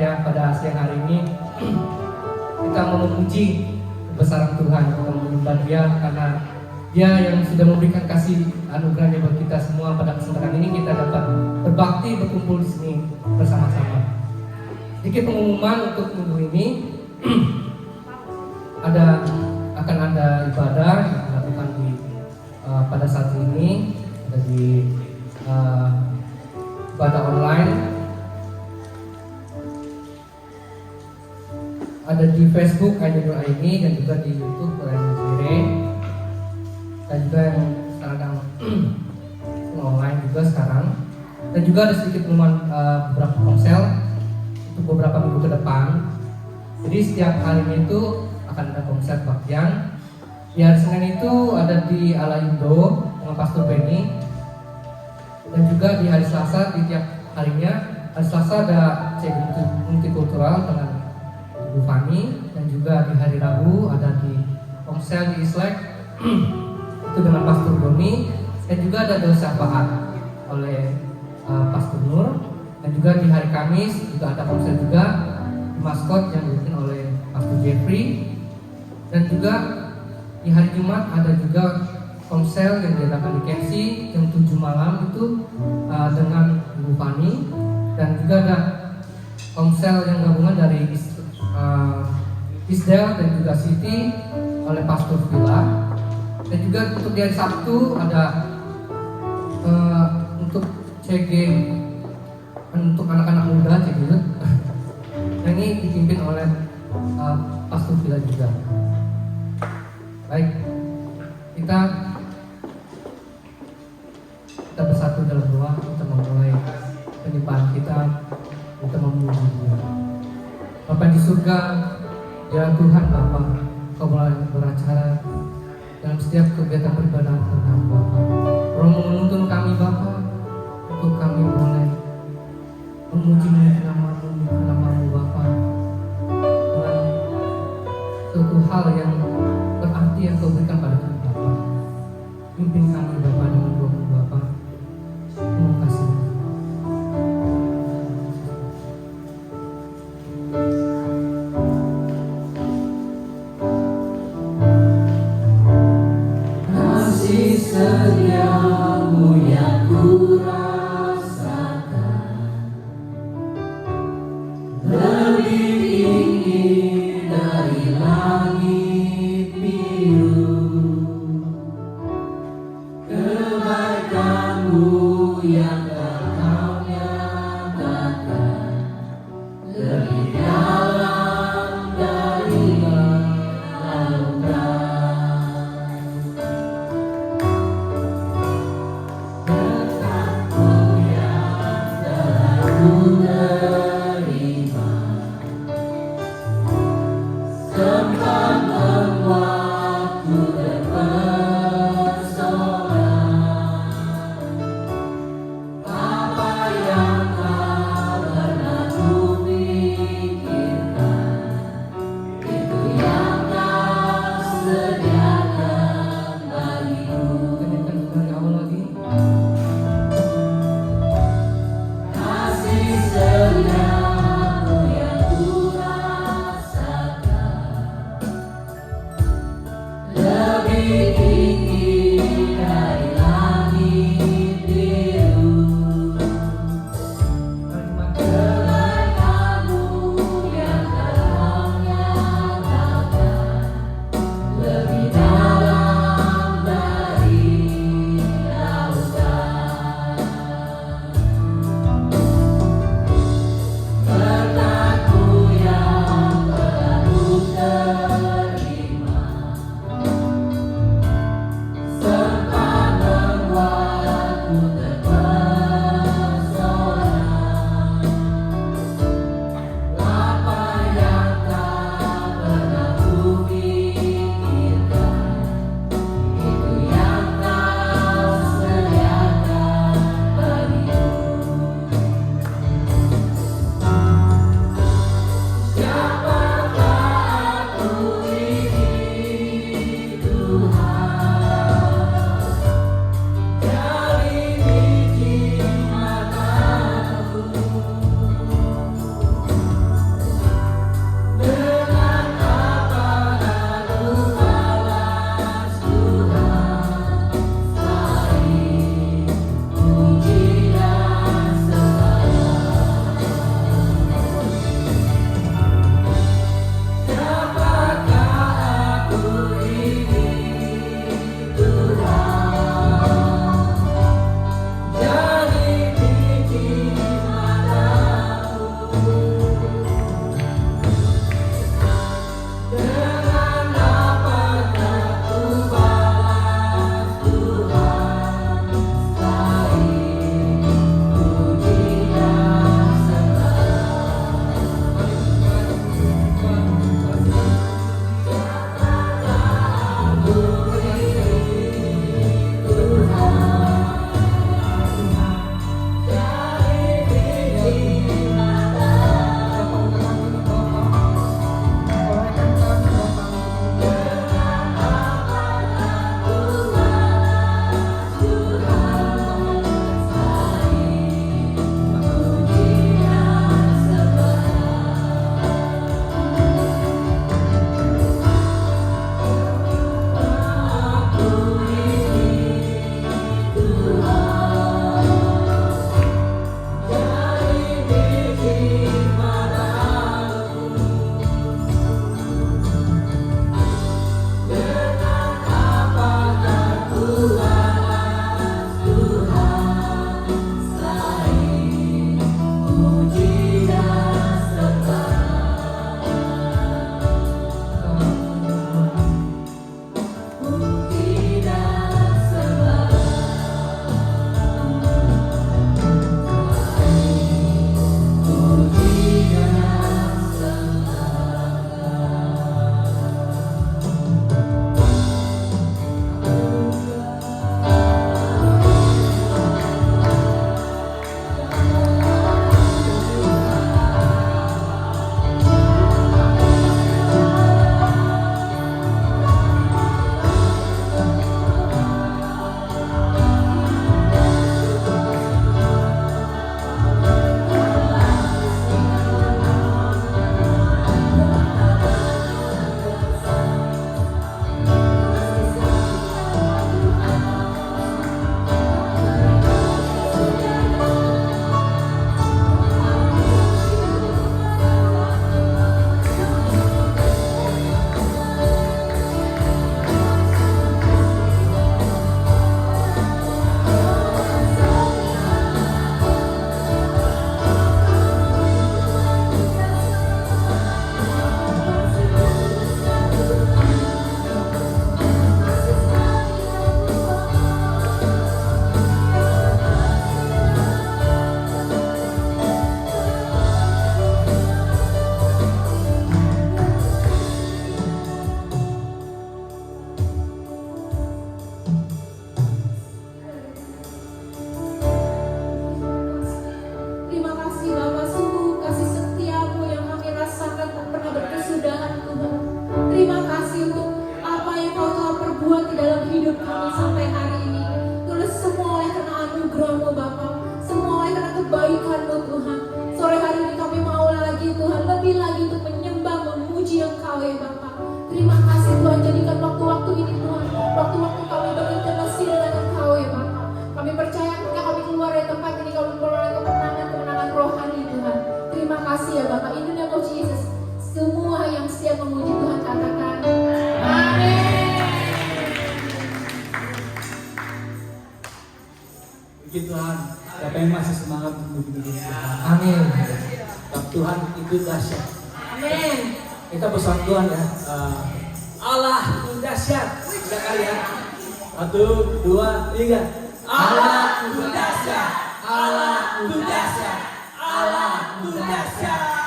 ya, pada siang hari ini kita mau memuji kebesaran Tuhan, kita menyembah Dia karena Dia yang sudah memberikan kasih anugerahnya buat kita semua. Pada kesempatan ini kita dapat berbakti, berkumpul di sini bersama-sama. Sedikit pengumuman untuk minggu ini, akan ada ibadah yang dilakukan pada saat ini, ada di ibadah online, ada di Facebook ID dan juga di YouTube Sendiri, dan juga yang sekarang online juga sekarang, dan juga ada sedikit pengumuman beberapa konsel untuk beberapa minggu ke depan. Jadi setiap harinya itu akan ada konser baktian. Di hari Senin itu ada di Ala Indo dengan Pastor Benny, dan juga di hari Selasa di tiap harinya. Hari Selasa ada cek multikultural dengan Bu Fani, dan juga di hari Rabu ada di konser di Islek itu dengan Pastor Doni, dan juga ada doa syafaat oleh Pastor Nur, dan juga di hari Kamis juga ada konser juga di Maskot yang dipimpin oleh Pastor Jeffrey, dan juga di hari Jumat ada juga konser yang diadakan di Kensi jam 7 malam itu dengan Ibu Fani, dan juga ada konser yang gabungan dari Isdel dan juga Siti oleh Pastor Villa. Dan juga untuk di hari Sabtu ada untuk CG untuk anak-anak muda CG yang ini dipimpin oleh Pastor Villa juga. Baik, kita bersatu dalam doa. Kita memulai penyembahan kita, kita memuji Dia. Bapa di surga, ya Tuhan Bapa, Kau boleh beracara dalam setiap kegiatan peribadahan Tuhan Bapa. Roh menuntun kami Bapa, untuk kami boleh memuji nama-Mu Bapa dengan suatu hal yang berarti yang Kau berikan pada kami Bapa. Pimpin kami Bapa dengan doa-Mu Bapa. Terima kasih. Kasih setiamu yang ku masih semangat untuk bikin Tuhan. Amin. Dan Tuhan itu dahsyat. Amin. Kita bersama Tuhan ya. Allah itu dahsyat. Tiga kali ya. 1, 2, 3. Allah itu dahsyat. Allah itu dahsyat. Allah itu dahsyat.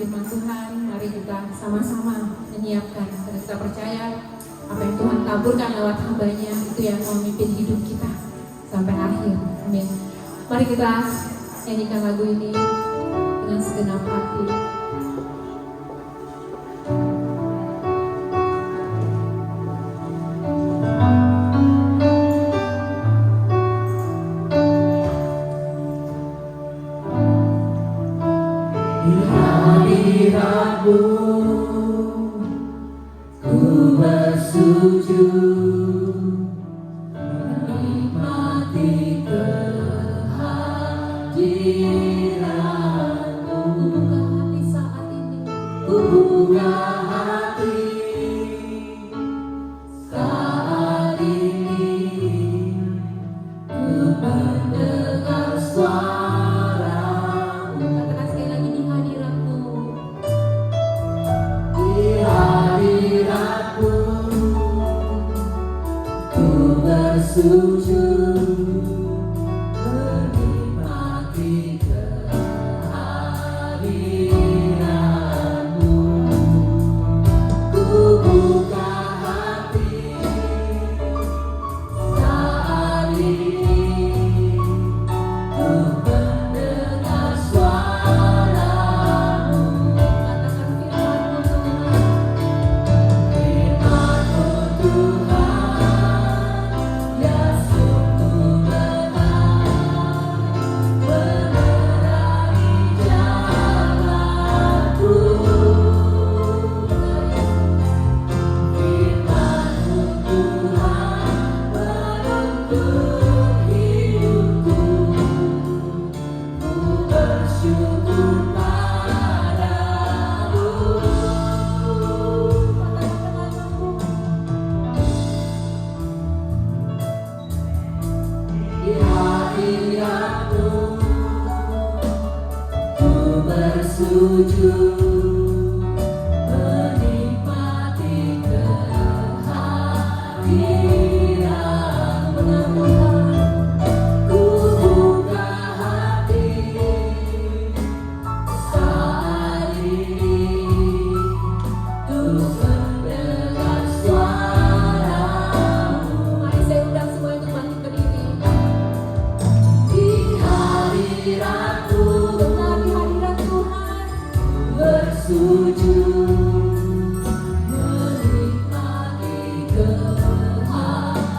firman Tuhan, mari kita sama-sama menyiapkan karena kita percaya apa yang Tuhan taburkan lewat hamba-Nya itu yang memimpin hidup kita sampai akhir. Amin. Mari kita nyanyikan lagu ini dengan segenap hati. Di hadirat-Mu ku bersujud menikmati kehadiran-Mu. Buka hati saat ini. Buka hati saat ini, ku mendengar suara-Mu. Katakan sekali lagi, di hadirat-Mu. Di hadirat-Mu ku bersujud menikmati kehadiran-Mu. Ku buka hati saat ini, ku mendengar suara-Mu. Katakan firman-Mu Tuhan. Firman-Mu Tuhan, ya sungguh benar, menerangi jalanku. Firman-Mu Tuhan, menuntun hidupku. Ku bersyukur padamu. Di hadirat-Mu ku bersujud menikmati kehadiran-Mu. Ku buka hati saat ini, ku mendengar suara-Mu. Mari saya undang semua untuk bangkit berdiri. Di hadirat-Mu Benar di hadirat Tuhan. bersujud menikmati kehadiran-Mu.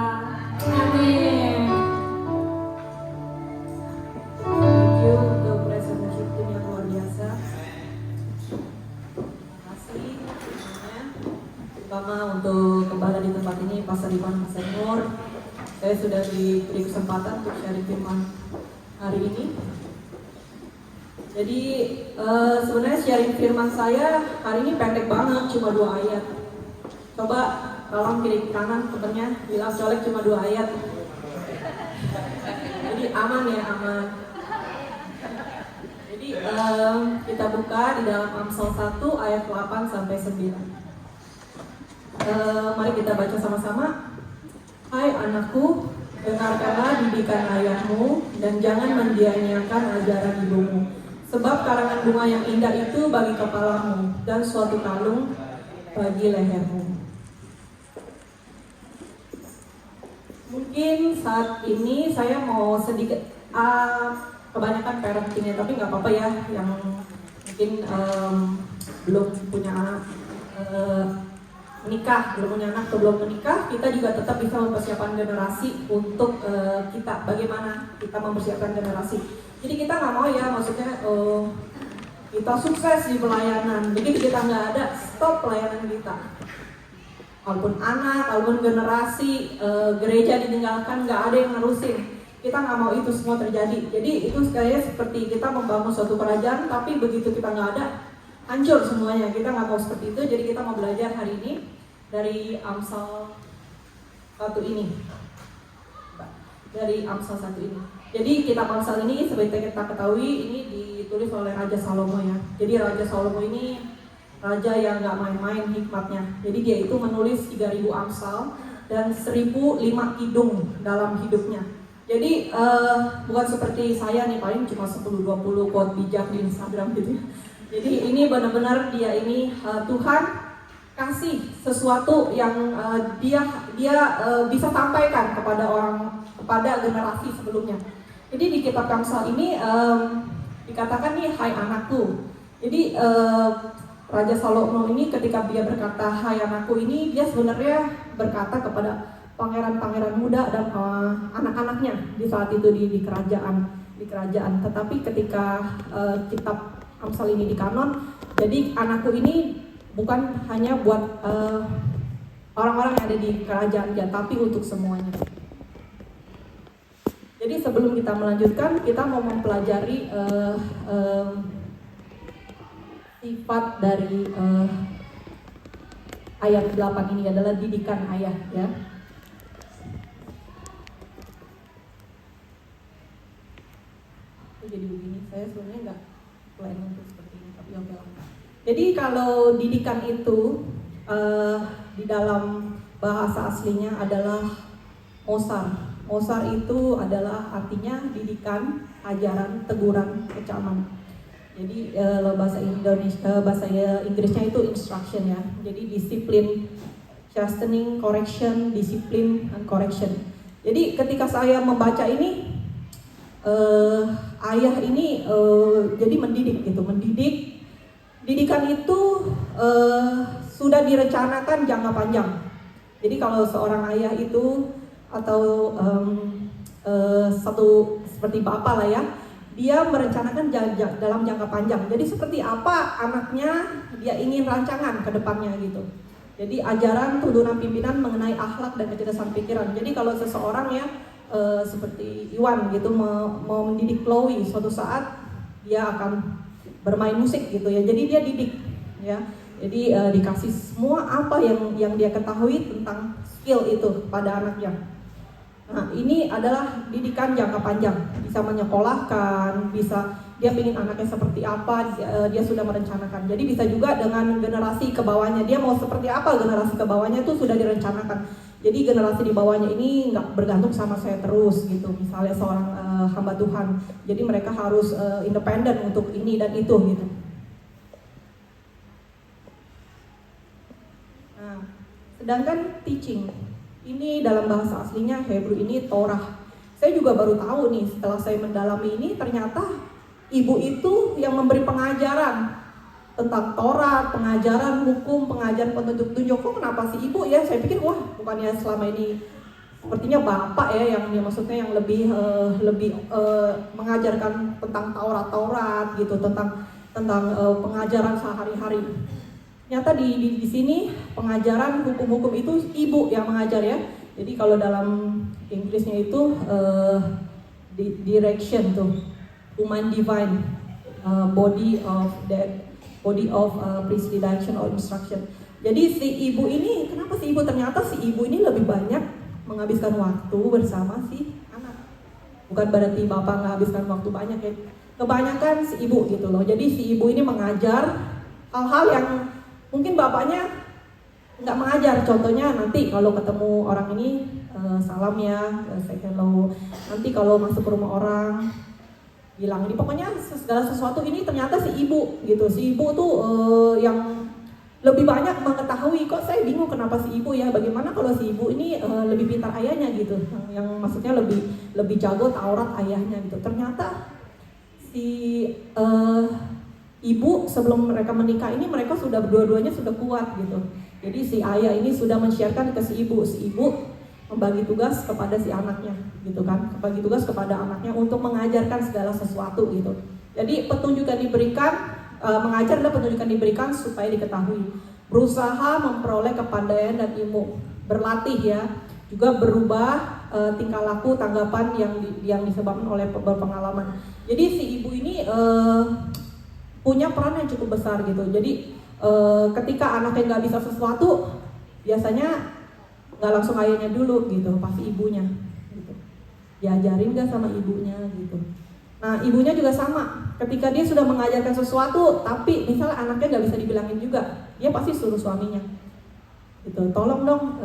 Amin. Thank you untuk praise and worship team yang luar biasa. Terima kasih semuanya. Terutama untuk gembala di tempat ini, Pastor Iman Senior. Saya sudah diberi kesempatan untuk sharing firman hari ini. Jadi sebenarnya sharing firman saya hari ini pendek banget, cuma 2 ayat. Coba tolong kiri kanan temennya bilang colek cuma 2 ayat. Jadi aman ya, aman. Jadi kita buka di dalam Amsal 1 ayat 8 sampai 9. Mari kita baca sama-sama. Hai anakku, dengarkanlah didikan ayahmu dan jangan mendia-nyiakan ajaran ibumu. Sebab karangan bunga yang indah itu bagi kepalamu dan suatu kalung bagi lehermu. Mungkin saat ini saya mau sedikit kebanyakan parentingnya, tapi nggak apa-apa ya, yang mungkin belum punya anak, menikah, belum punya anak atau belum menikah, kita juga tetap bisa mempersiapkan generasi untuk kita, bagaimana kita mempersiapkan generasi. Jadi kita nggak mau ya, maksudnya kita sukses di pelayanan, begitu kita nggak ada, stop pelayanan kita. Walaupun anak, walaupun generasi, gereja ditinggalkan, nggak ada yang nerusin. Kita nggak mau itu semua terjadi. Jadi itu kayak seperti kita membangun suatu kerajaan, tapi begitu kita nggak ada, hancur semuanya. Kita nggak mau seperti itu. Jadi kita mau belajar hari ini dari Amsal 1 ini. Dari Amsal 1 ini. Jadi kitab Amsal ini seperti kita ketahui ini ditulis oleh Raja Salomo ya. Jadi Raja Salomo ini raja yang nggak main-main hikmatnya. Jadi dia itu menulis 3.000 Amsal dan 1.005 kidung dalam hidupnya. Jadi bukan seperti saya nih, paling cuma 10-20 quote bijak di Instagram gitu ya. Jadi ini benar-benar dia ini Tuhan kasih sesuatu yang dia bisa sampaikan kepada generasi sebelumnya. Jadi di kitab Amsal ini dikatakan nih, hai anakku. Jadi Raja Salomo ini ketika dia berkata hai anakku ini, dia sebenarnya berkata kepada pangeran-pangeran muda dan anak-anaknya di saat itu di kerajaan. Tetapi ketika kitab Amsal ini dikanon, jadi anakku ini bukan hanya buat orang-orang yang ada di kerajaan dia, tapi untuk semuanya. Jadi sebelum kita melanjutkan, kita mau mempelajari sifat dari ayat 8 ini adalah didikan ayah ya. Jadi begini, saya sebenarnya nggak plan untuk seperti ini, tapi oke lah. Jadi kalau didikan itu di dalam bahasa aslinya adalah mosar. Mosar itu adalah artinya didikan, ajaran, teguran, kecaman. Jadi bahasa Inggrisnya itu instruction ya. Jadi disiplin, chastening, correction, disiplin, and correction. Jadi ketika saya membaca ini, ayah ini jadi mendidik gitu, mendidik. Didikan itu sudah direncanakan jangka panjang. Jadi kalau seorang ayah itu atau satu seperti bapak lah ya, dia merencanakan dalam jangka panjang. Jadi seperti apa anaknya dia ingin rancangan ke depannya gitu. Jadi ajaran tuntunan pimpinan mengenai akhlak dan kecerdasan pikiran. Jadi kalau seseorang ya seperti Iwan gitu mau mendidik Chloe, suatu saat dia akan bermain musik gitu ya. Jadi dia didik ya. Jadi dikasih semua apa yang dia ketahui tentang skill itu pada anaknya. Nah ini adalah didikan jangka panjang, bisa menyekolahkan, bisa dia ingin anaknya seperti apa, dia sudah merencanakan. Jadi bisa juga dengan generasi ke bawahnya, dia mau seperti apa generasi ke bawahnya itu sudah direncanakan. Jadi generasi di bawahnya ini nggak bergantung sama saya terus gitu, misalnya seorang hamba Tuhan. Jadi mereka harus independen untuk ini dan itu gitu. Nah, sedangkan teaching ini dalam bahasa aslinya Hebrew ini Torah. Saya juga baru tahu nih setelah saya mendalami ini, ternyata ibu itu yang memberi pengajaran tentang Torah, pengajaran hukum, pengajaran petunjuk-petunjuk. Kok kenapa sih ibu ya? Saya pikir wah bukannya selama ini sepertinya bapak ya yang maksudnya yang lebih mengajarkan tentang Taurat gitu, tentang pengajaran sehari-hari. Ternyata di sini pengajaran hukum-hukum itu ibu yang mengajar ya. Jadi kalau dalam Inggrisnya itu direction tuh, human divine, body of priestly direction or instruction. Jadi si ibu ini, kenapa si ibu? Ternyata si ibu ini lebih banyak menghabiskan waktu bersama si anak. Bukan berarti bapak menghabiskan waktu banyak ya. Kebanyakan si ibu gitu loh. Jadi si ibu ini mengajar hal-hal yang mungkin bapaknya nggak mengajar. Contohnya nanti kalau ketemu orang ini salam ya, say hello. Nanti kalau masuk ke rumah orang bilang ini, pokoknya segala sesuatu ini ternyata si ibu gitu. Si ibu tuh yang lebih banyak mengetahui. Kok saya bingung kenapa si ibu ya? Bagaimana kalau si ibu ini lebih pintar ayahnya gitu? Yang maksudnya lebih jago Taurat ayahnya gitu. Ternyata si ibu sebelum mereka menikah ini mereka sudah dua-duanya sudah kuat gitu. Jadi si ayah ini sudah men-sharekan ke si ibu membagi tugas kepada si anaknya gitu kan, membagi tugas kepada anaknya untuk mengajarkan segala sesuatu gitu. Jadi petunjuk yang diberikan, mengajar adalah petunjuk yang diberikan supaya diketahui, berusaha memperoleh kepandaian dan ilmu, berlatih ya, juga berubah tingkah laku, tanggapan yang disebabkan oleh berpengalaman. Jadi si ibu ini punya peran yang cukup besar gitu. Jadi ketika anaknya nggak bisa sesuatu, biasanya nggak langsung ayahnya dulu gitu, pasti ibunya gitu. Diajarin nggak sama ibunya gitu. Nah ibunya juga sama, ketika dia sudah mengajarkan sesuatu tapi misalnya anaknya nggak bisa dibilangin juga, dia pasti suruh suaminya gitu, tolong dong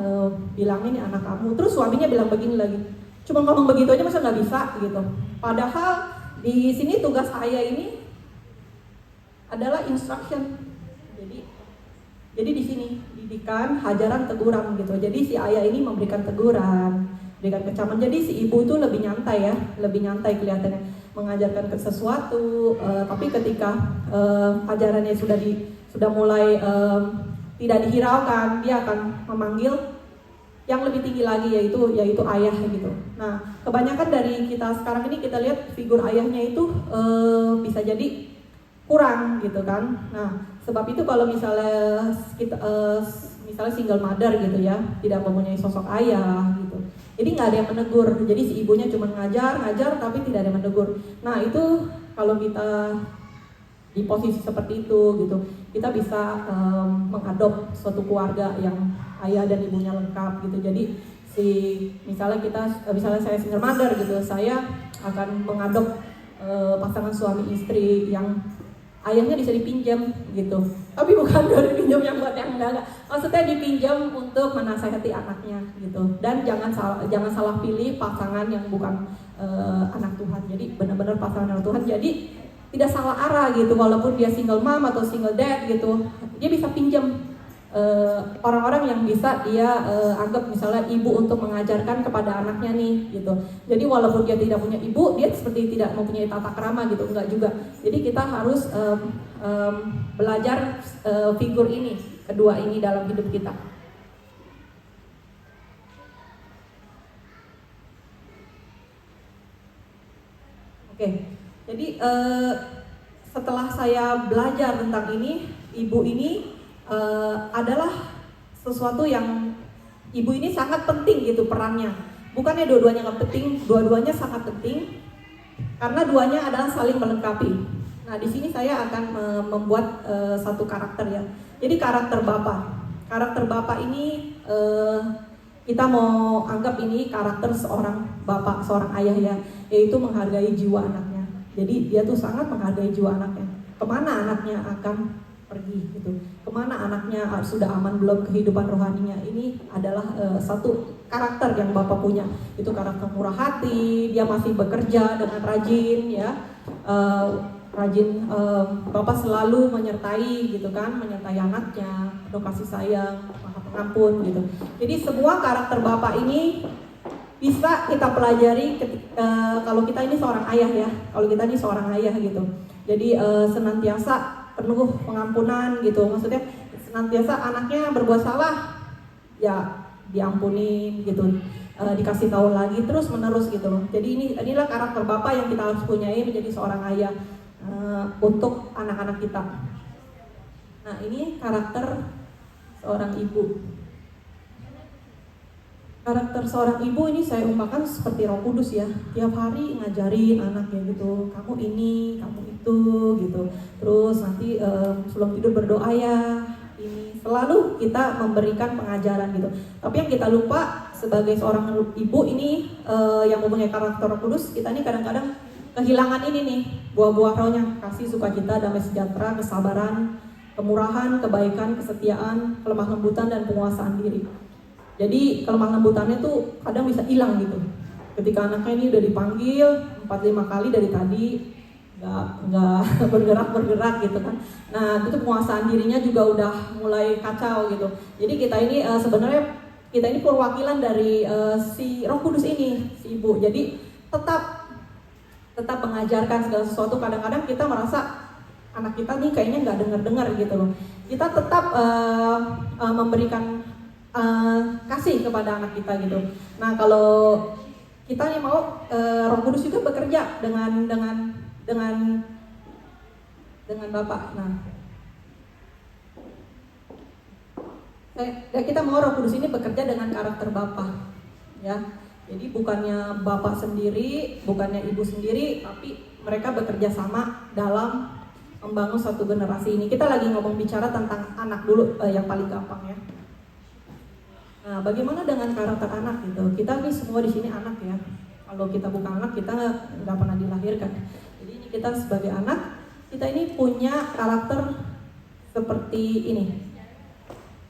bilangin anak kamu. Terus suaminya bilang begini lagi, cuma ngomong begitu aja masa nggak bisa gitu. Padahal di sini tugas ayah ini adalah instruction. Jadi di sini didikan, hajaran, teguran gitu. Jadi si ayah ini memberikan teguran, berikan kecaman. Jadi si ibu itu lebih nyantai ya, lebih nyantai kelihatannya mengajarkan sesuatu. Tapi ketika ajarannya sudah mulai tidak dihiraukan, dia akan memanggil yang lebih tinggi lagi yaitu ayah gitu. Nah kebanyakan dari kita sekarang ini kita lihat figur ayahnya itu bisa jadi kurang gitu kan. Nah sebab itu kalau misalnya kita misalnya single mother gitu ya, tidak mempunyai sosok ayah gitu, jadi nggak ada yang menegur. Jadi si ibunya cuma ngajar tapi tidak ada yang menegur. Nah itu kalau kita di posisi seperti itu gitu, kita bisa mengadop suatu keluarga yang ayah dan ibunya lengkap gitu. Jadi misalnya saya single mother gitu, saya akan mengadop pasangan suami istri yang ayahnya bisa dipinjam gitu, tapi bukan dari pinjam yang buat yang enggak. Maksudnya dipinjam untuk menasihati anaknya gitu. Dan jangan salah pilih pasangan yang bukan anak Tuhan. Jadi benar-benar pasangan anak Tuhan. Jadi tidak salah arah gitu, walaupun dia single mom atau single dad gitu, dia bisa pinjam orang-orang yang bisa dia anggap misalnya ibu untuk mengajarkan kepada anaknya nih gitu. Jadi walaupun dia tidak punya ibu, dia seperti tidak mempunyai tata krama gitu, enggak juga. Jadi kita harus belajar figur ini, kedua ini dalam hidup kita. Oke, jadi setelah saya belajar tentang ini, ibu ini adalah sesuatu yang ibu ini sangat penting gitu perannya. Bukannya dua-duanya nggak penting, dua-duanya sangat penting karena duanya adalah saling melengkapi. Nah di sini saya akan membuat satu karakter ya. Jadi karakter bapak ini kita mau anggap ini karakter seorang bapak, seorang ayah ya, yaitu menghargai jiwa anaknya. Jadi dia tuh sangat menghargai jiwa anaknya. Kemana anaknya akan pergi gitu, kemana anaknya sudah aman belum kehidupan rohaninya. Ini adalah satu karakter yang bapak punya, itu karakter murah hati. Dia masih bekerja dengan rajin ya, bapak selalu menyertai gitu kan, menyertai anaknya, penuh kasih sayang, maha pengampun gitu. Jadi semua karakter bapak ini bisa kita pelajari kalau kita ini seorang ayah ya, kalau kita ini seorang ayah gitu. Jadi senantiasa penuh pengampunan gitu, maksudnya senantiasa anaknya berbuat salah ya diampunin gitu. dikasih tahu lagi terus menerus gitu loh. Jadi inilah karakter bapak yang kita harus punyai menjadi seorang ayah untuk anak-anak kita. Nah, ini karakter seorang ibu. Karakter seorang ibu ini saya umpamakan seperti Roh Kudus ya. Tiap hari ngajarin anaknya gitu, kamu ini, kamu itu gitu. Terus nanti sebelum tidur berdoa ya. Ini selalu kita memberikan pengajaran gitu. Tapi yang kita lupa sebagai seorang ibu ini yang mempunyai karakter Roh Kudus, kita ini kadang-kadang kehilangan ini nih, buah-buah rohnya, kasih, sukacita, damai sejahtera, kesabaran, kemurahan, kebaikan, kesetiaan, kelemah lembutan, dan penguasaan diri. Jadi kelemah lembutannya tuh kadang bisa hilang gitu. Ketika anaknya ini udah dipanggil 4-5 kali dari tadi nggak bergerak gitu kan. Nah, itu penguasaan dirinya juga udah mulai kacau gitu. Jadi kita ini sebenarnya kita ini perwakilan dari si Roh Kudus ini, si ibu. Jadi tetap mengajarkan segala sesuatu. Kadang-kadang kita merasa anak kita nih kayaknya nggak dengar gitu loh. Kita tetap memberikan kasih kepada anak kita gitu. Nah, kalau kita nih mau Roh Kudus juga bekerja dengan Bapak. Nah, kita mau Roh Kudus ini bekerja dengan karakter Bapak, ya. Jadi bukannya Bapak sendiri, bukannya Ibu sendiri, tapi mereka bekerja sama dalam membangun satu generasi ini. Kita lagi ngomong bicara tentang anak dulu, yang paling gampang ya. Nah, bagaimana dengan karakter anak gitu? Kita nih semua di sini anak ya. Kalau kita bukan anak, kita nggak pernah dilahirkan. Jadi ini kita sebagai anak, kita ini punya karakter seperti ini,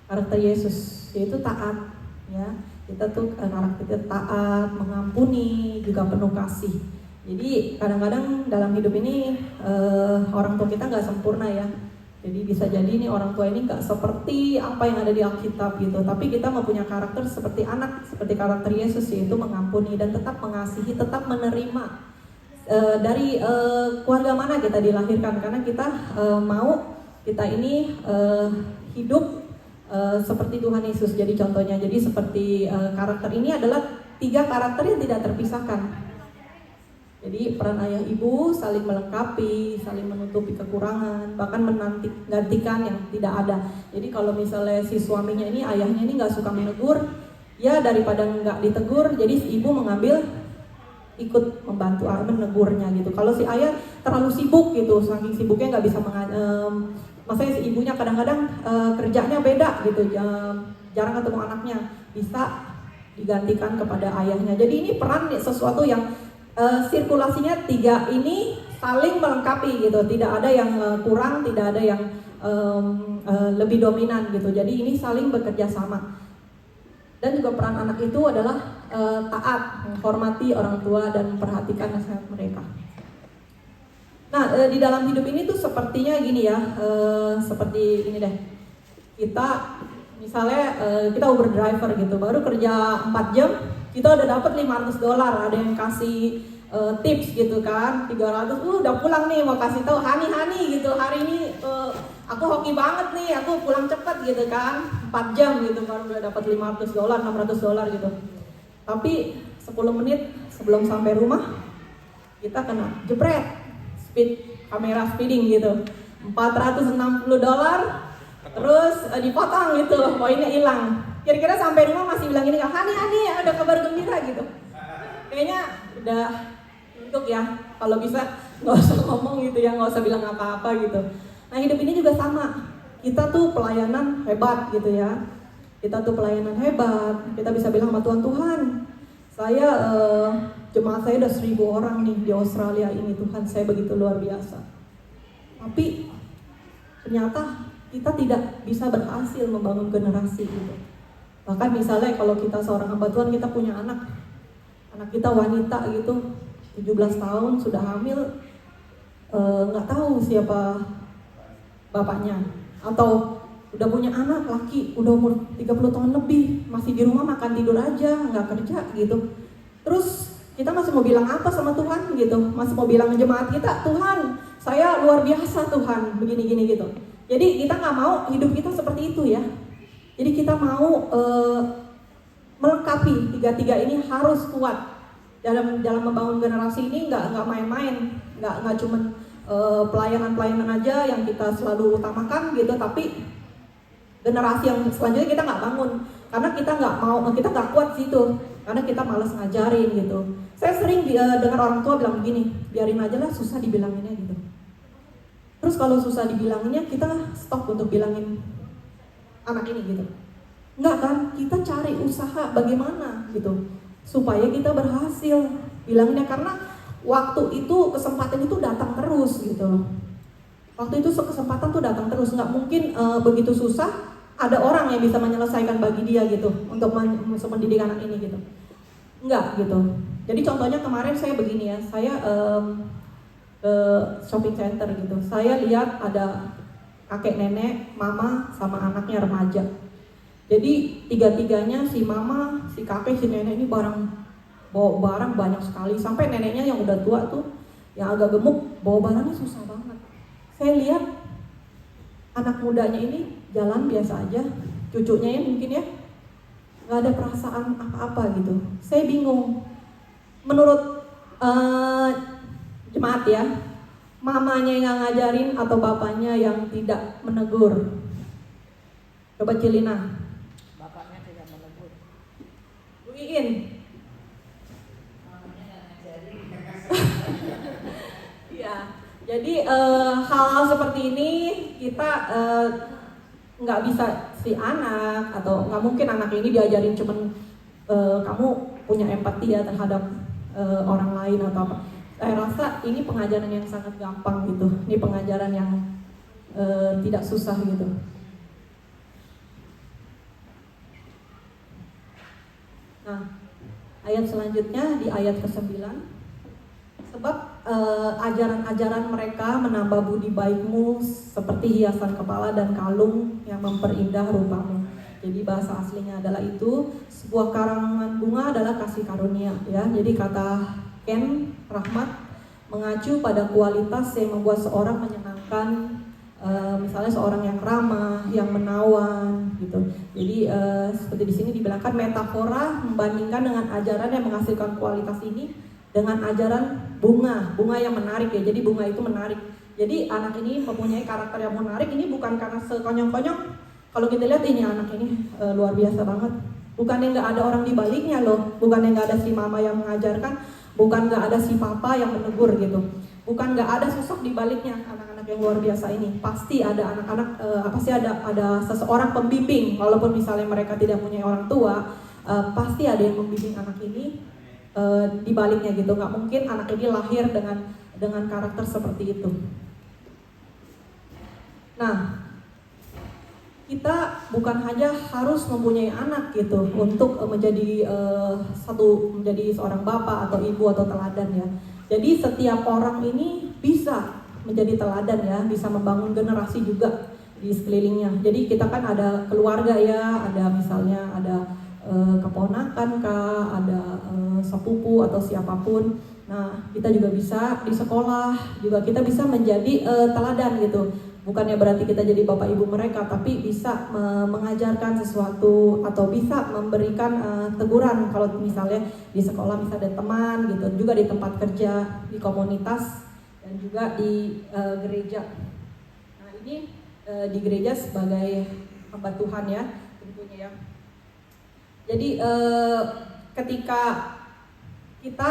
karakter Yesus, yaitu taat, ya. Kita tuh karakter taat, mengampuni, juga penuh kasih. Jadi kadang-kadang dalam hidup ini orang tua kita nggak sempurna ya. Jadi bisa jadi nih orang tua ini nggak seperti apa yang ada di Alkitab gitu, tapi kita mempunyai karakter seperti anak, seperti karakter Yesus, yaitu mengampuni dan tetap mengasihi, tetap menerima dari keluarga mana kita dilahirkan, karena kita mau kita ini hidup seperti Tuhan Yesus. Jadi contohnya, jadi seperti karakter ini adalah 3 karakter yang tidak terpisahkan. Jadi peran ayah ibu saling melengkapi, saling menutupi kekurangan, bahkan menggantikan yang tidak ada. Jadi kalau misalnya si suaminya ini, ayahnya ini nggak suka menegur, ya daripada nggak ditegur, jadi si ibu mengambil ikut membantu menegurnya gitu. Kalau si ayah terlalu sibuk gitu, saking sibuknya nggak bisa maksudnya si ibunya kadang-kadang kerjanya beda gitu, jarang ketemu anaknya, bisa digantikan kepada ayahnya. Jadi ini peran sesuatu yang sirkulasinya 3 ini saling melengkapi gitu, tidak ada yang kurang, tidak ada yang lebih dominan gitu. Jadi ini saling bekerja sama. Dan juga peran anak itu adalah taat, menghormati orang tua dan memperhatikan nasihat mereka. Nah, di dalam hidup ini tuh sepertinya gini ya, seperti ini deh. Kita misalnya kita Uber driver gitu, baru kerja 4 jam, kita udah dapat $500, ada yang kasih tips gitu kan, 300, udah pulang nih, mau kasih tahu hani gitu, hari ini aku hoki banget nih, aku pulang cepet gitu kan, 4 jam gitu, baru udah dapat $500, $600 gitu. Tapi 10 menit sebelum sampai rumah, kita kena jebret, kamera speeding gitu, $460, terus dipotong gitu, poinnya hilang. Kira-kira sampai rumah masih bilang gini, hani ya ada kabar gembira gitu. Kayaknya udah untuk ya, kalau bisa nggak usah ngomong gitu ya, nggak usah bilang apa-apa gitu. Nah, hidup ini juga sama. Kita tuh pelayanan hebat gitu ya. Kita tuh pelayanan hebat. Kita bisa bilang sama Tuhan, saya jemaat saya udah 1.000 orang nih di Australia ini, Tuhan saya begitu luar biasa. Tapi ternyata kita tidak bisa berhasil membangun generasi gitu. Bahkan misalnya kalau kita seorang hamba Tuhan, kita punya anak kita wanita gitu, 17 tahun sudah hamil, nggak tahu siapa bapaknya, atau udah punya anak laki, udah umur 30 tahun lebih, masih di rumah makan tidur aja, nggak kerja gitu. Terus kita masih mau bilang apa sama Tuhan gitu, masih mau bilang ke jemaat kita, Tuhan saya luar biasa Tuhan, begini-gini gitu. Jadi kita nggak mau hidup kita seperti itu ya. Jadi kita mau melengkapi. Tiga-tiga ini harus kuat dalam membangun generasi ini. Nggak main-main, nggak cuman pelayanan aja yang kita selalu utamakan gitu, tapi generasi yang selanjutnya kita nggak bangun karena kita nggak kuat situ, karena kita malas ngajarin gitu. Saya sering dengar orang tua bilang begini, biarin aja lah susah dibilanginnya gitu. Terus kalau susah dibilanginnya kita stop untuk bilangin anak ini gitu. Enggak kan, kita cari usaha bagaimana gitu supaya kita berhasil bilanginnya, karena waktu itu kesempatan itu datang terus gitu loh. Waktu itu kesempatan tuh datang terus, nggak mungkin begitu susah ada orang yang bisa menyelesaikan bagi dia gitu untuk mendidik anak ini gitu. Enggak gitu. Jadi contohnya kemarin saya begini ya, saya ke shopping center gitu. Saya lihat ada kakek nenek, mama sama anaknya remaja. Jadi tiga-tiganya, si mama, si kakek, si nenek ini bawa barang banyak sekali. Sampai neneknya yang udah tua tuh, yang agak gemuk, bawa barangnya susah banget. Saya lihat anak mudanya ini jalan biasa aja, cucunya ya mungkin ya, nggak ada perasaan apa-apa gitu. Saya bingung. Menurut jemaat ya, mamanya yang ngajarin atau bapaknya yang tidak menegur? Coba Cilina. Bapaknya tidak menegur. Bu Iin. Ya, jadi hal-hal seperti ini kita nggak bisa si anak, atau nggak mungkin anak ini diajarin cuman kamu punya empati ya terhadap orang lain atau apa. Saya rasa ini pengajaran yang sangat gampang gitu. Ini pengajaran yang tidak susah gitu. Nah, ayat selanjutnya di ayat ke-9. Sebab ajaran-ajaran mereka menambah budi baikmu seperti hiasan kepala dan kalung yang memperindah rupamu. Jadi bahasa aslinya adalah itu, sebuah karangan bunga adalah kasih karunia ya. Jadi kata Ken Rahmat mengacu pada kualitas yang membuat seorang menyenangkan, misalnya seorang yang ramah, yang menawan gitu. Jadi seperti di sini dibilangkan metafora membandingkan dengan ajaran yang menghasilkan kualitas ini dengan ajaran bunga yang menarik ya. Jadi bunga itu menarik. Jadi anak ini mempunyai karakter yang menarik. Ini bukan karena sekonyong-konyong. Kalau kita lihat ini anak ini luar biasa banget. Bukannya nggak ada orang di baliknya loh. Bukannya nggak ada si mama yang mengajarkan. Bukan nggak ada si papa yang menegur gitu. Bukan nggak ada sosok di baliknya anak-anak yang luar biasa ini. Pasti ada anak-anak, pasti ada seseorang pembimbing. Walaupun misalnya mereka tidak punya orang tua, pasti ada yang membimbing anak ini di baliknya gitu. Nggak mungkin anak ini lahir dengan karakter seperti itu. Nah, kita bukan hanya harus mempunyai anak gitu untuk menjadi seorang bapak atau ibu atau teladan ya. Jadi setiap orang ini bisa menjadi teladan ya, bisa membangun generasi juga di sekelilingnya. Jadi kita kan ada keluarga ya, ada misalnya ada keponakan kah, ada sepupu atau siapapun. Nah, kita juga bisa di sekolah juga kita bisa menjadi teladan gitu. Bukannya berarti kita jadi bapak ibu mereka, tapi bisa mengajarkan sesuatu atau bisa memberikan teguran. Kalau misalnya di sekolah bisa ada teman gitu, juga di tempat kerja, di komunitas, dan juga di gereja. Nah ini di gereja sebagai hamba Tuhan ya tentunya ya. Jadi ketika kita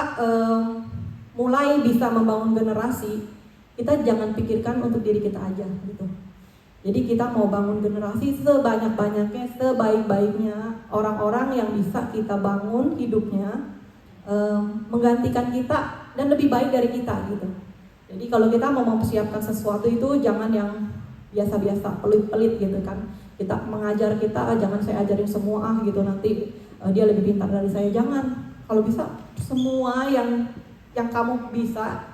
mulai bisa membangun generasi, kita jangan pikirkan untuk diri kita aja gitu. Jadi kita mau bangun generasi sebanyak-banyaknya, sebaik-baiknya orang-orang yang bisa kita bangun hidupnya, menggantikan kita dan lebih baik dari kita gitu. Jadi kalau kita mau mempersiapkan sesuatu itu jangan yang biasa-biasa, pelit-pelit gitu kan. Kita mengajar kita, jangan saya ajarin semua gitu, nanti dia lebih pintar dari saya. Jangan. Kalau bisa semua yang kamu bisa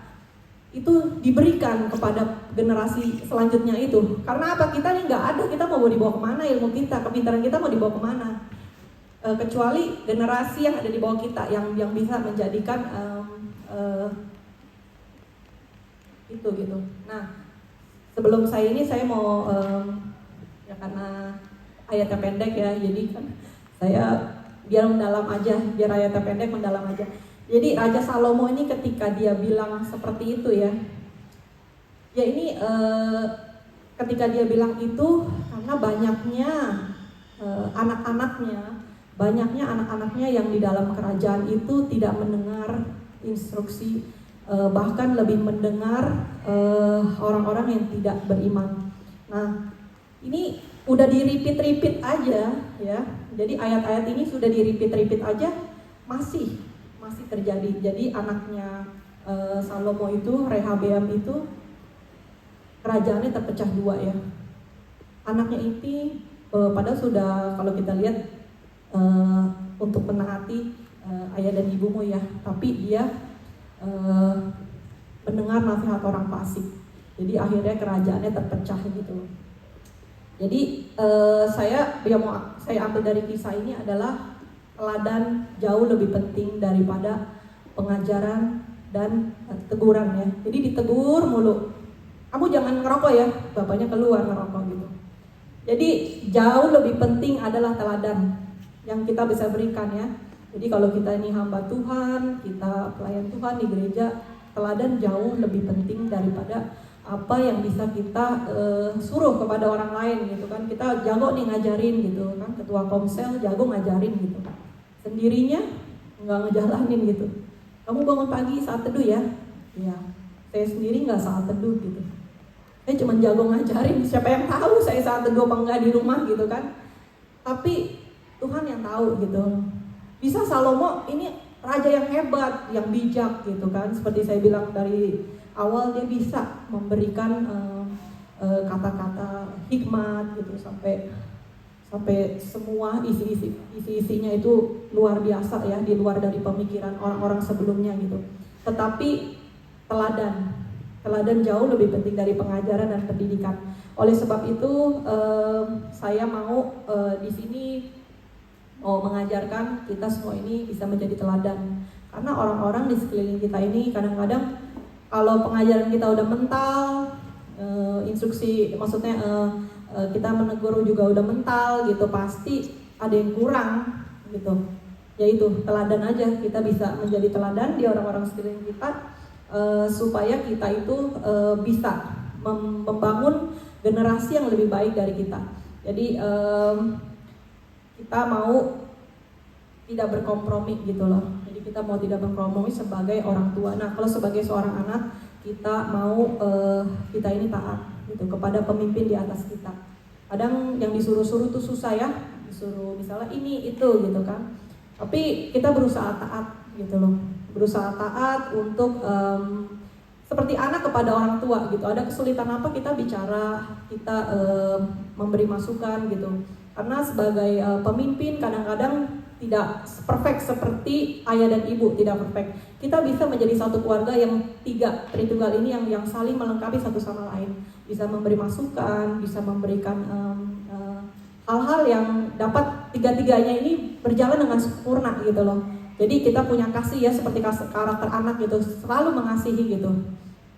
itu diberikan kepada generasi selanjutnya itu. Karena apa? Kita ini nggak ada, kita mau dibawa kemana ilmu kita, kepintaran kita mau dibawa kemana? Kecuali generasi yang ada di bawah kita yang bisa menjadikan itu gitu. Nah, sebelum saya mau ya karena ayatnya pendek ya, jadi kan saya biar mendalam aja, biar ayatnya pendek mendalam aja. Jadi Raja Salomo ini ketika dia bilang seperti itu ya ini ketika dia bilang itu karena banyaknya anak-anaknya yang di dalam kerajaan itu tidak mendengar instruksi, bahkan lebih mendengar orang-orang yang tidak beriman. Nah, ini udah di-repeat aja ya. Jadi ayat-ayat ini sudah di-repeat aja masih terjadi. Jadi anaknya Salomo itu, Rehabeam itu kerajaannya terpecah dua ya. Anaknya ini padahal sudah kalau kita lihat untuk menaati ayah dan ibumu ya, tapi dia mendengar nasihat orang fasik. Jadi akhirnya kerajaannya terpecah gitu. Jadi yang mau saya ambil dari kisah ini adalah teladan jauh lebih penting daripada pengajaran dan teguran ya. Jadi ditegur mulu, kamu jangan ngerokok ya, bapaknya keluar ngerokok gitu. Jadi jauh lebih penting adalah teladan yang kita bisa berikan ya. Jadi kalau kita ini hamba Tuhan, kita pelayan Tuhan di gereja, teladan jauh lebih penting daripada apa yang bisa kita suruh kepada orang lain gitu kan. Kita jago nih ngajarin gitu kan, ketua komsel jago ngajarin gitu, sendirinya nggak ngejalanin gitu. Kamu bangun pagi saat teduh ya, ya saya sendiri nggak saat teduh gitu. Saya cuma jago ngajarin, siapa yang tahu saya saat teduh apa enggak di rumah gitu kan. Tapi Tuhan yang tahu gitu. Bisa Salomo ini raja yang hebat, yang bijak gitu kan. Seperti saya bilang dari awal, dia bisa memberikan kata-kata hikmat gitu sampai semua isi-isinya itu luar biasa ya, di luar dari pemikiran orang-orang sebelumnya gitu. Tetapi teladan jauh lebih penting dari pengajaran dan pendidikan. Oleh sebab itu saya mau di sini mau mengajarkan kita semua ini bisa menjadi teladan. Karena orang-orang di sekeliling kita ini kadang-kadang kalau pengajaran kita udah mental, instruksi maksudnya kita menegur juga udah mental gitu, pasti ada yang kurang gitu. Yaitu teladan aja, kita bisa menjadi teladan di orang-orang sekeliling kita supaya kita itu bisa membangun generasi yang lebih baik dari kita. Jadi kita mau tidak berkompromi gitu loh. Jadi kita mau tidak berkompromi sebagai orang tua. Nah, kalau sebagai seorang anak kita mau kita ini taat gitu kepada pemimpin di atas kita. Kadang yang disuruh-suruh tuh susah ya, disuruh misalnya ini itu gitu kan. Tapi kita berusaha taat gitu loh. Berusaha taat untuk seperti anak kepada orang tua gitu. Ada kesulitan apa kita bicara, kita memberi masukan gitu. Karena sebagai pemimpin kadang-kadang tidak perfect seperti ayah dan ibu, tidak perfect. Kita bisa menjadi satu keluarga yang Tritunggal ini yang saling melengkapi satu sama lain. Bisa memberi masukan, bisa memberikan hal-hal yang dapat tiga-tiganya ini berjalan dengan sempurna gitu loh. Jadi kita punya kasih ya, seperti karakter anak gitu, selalu mengasihi gitu.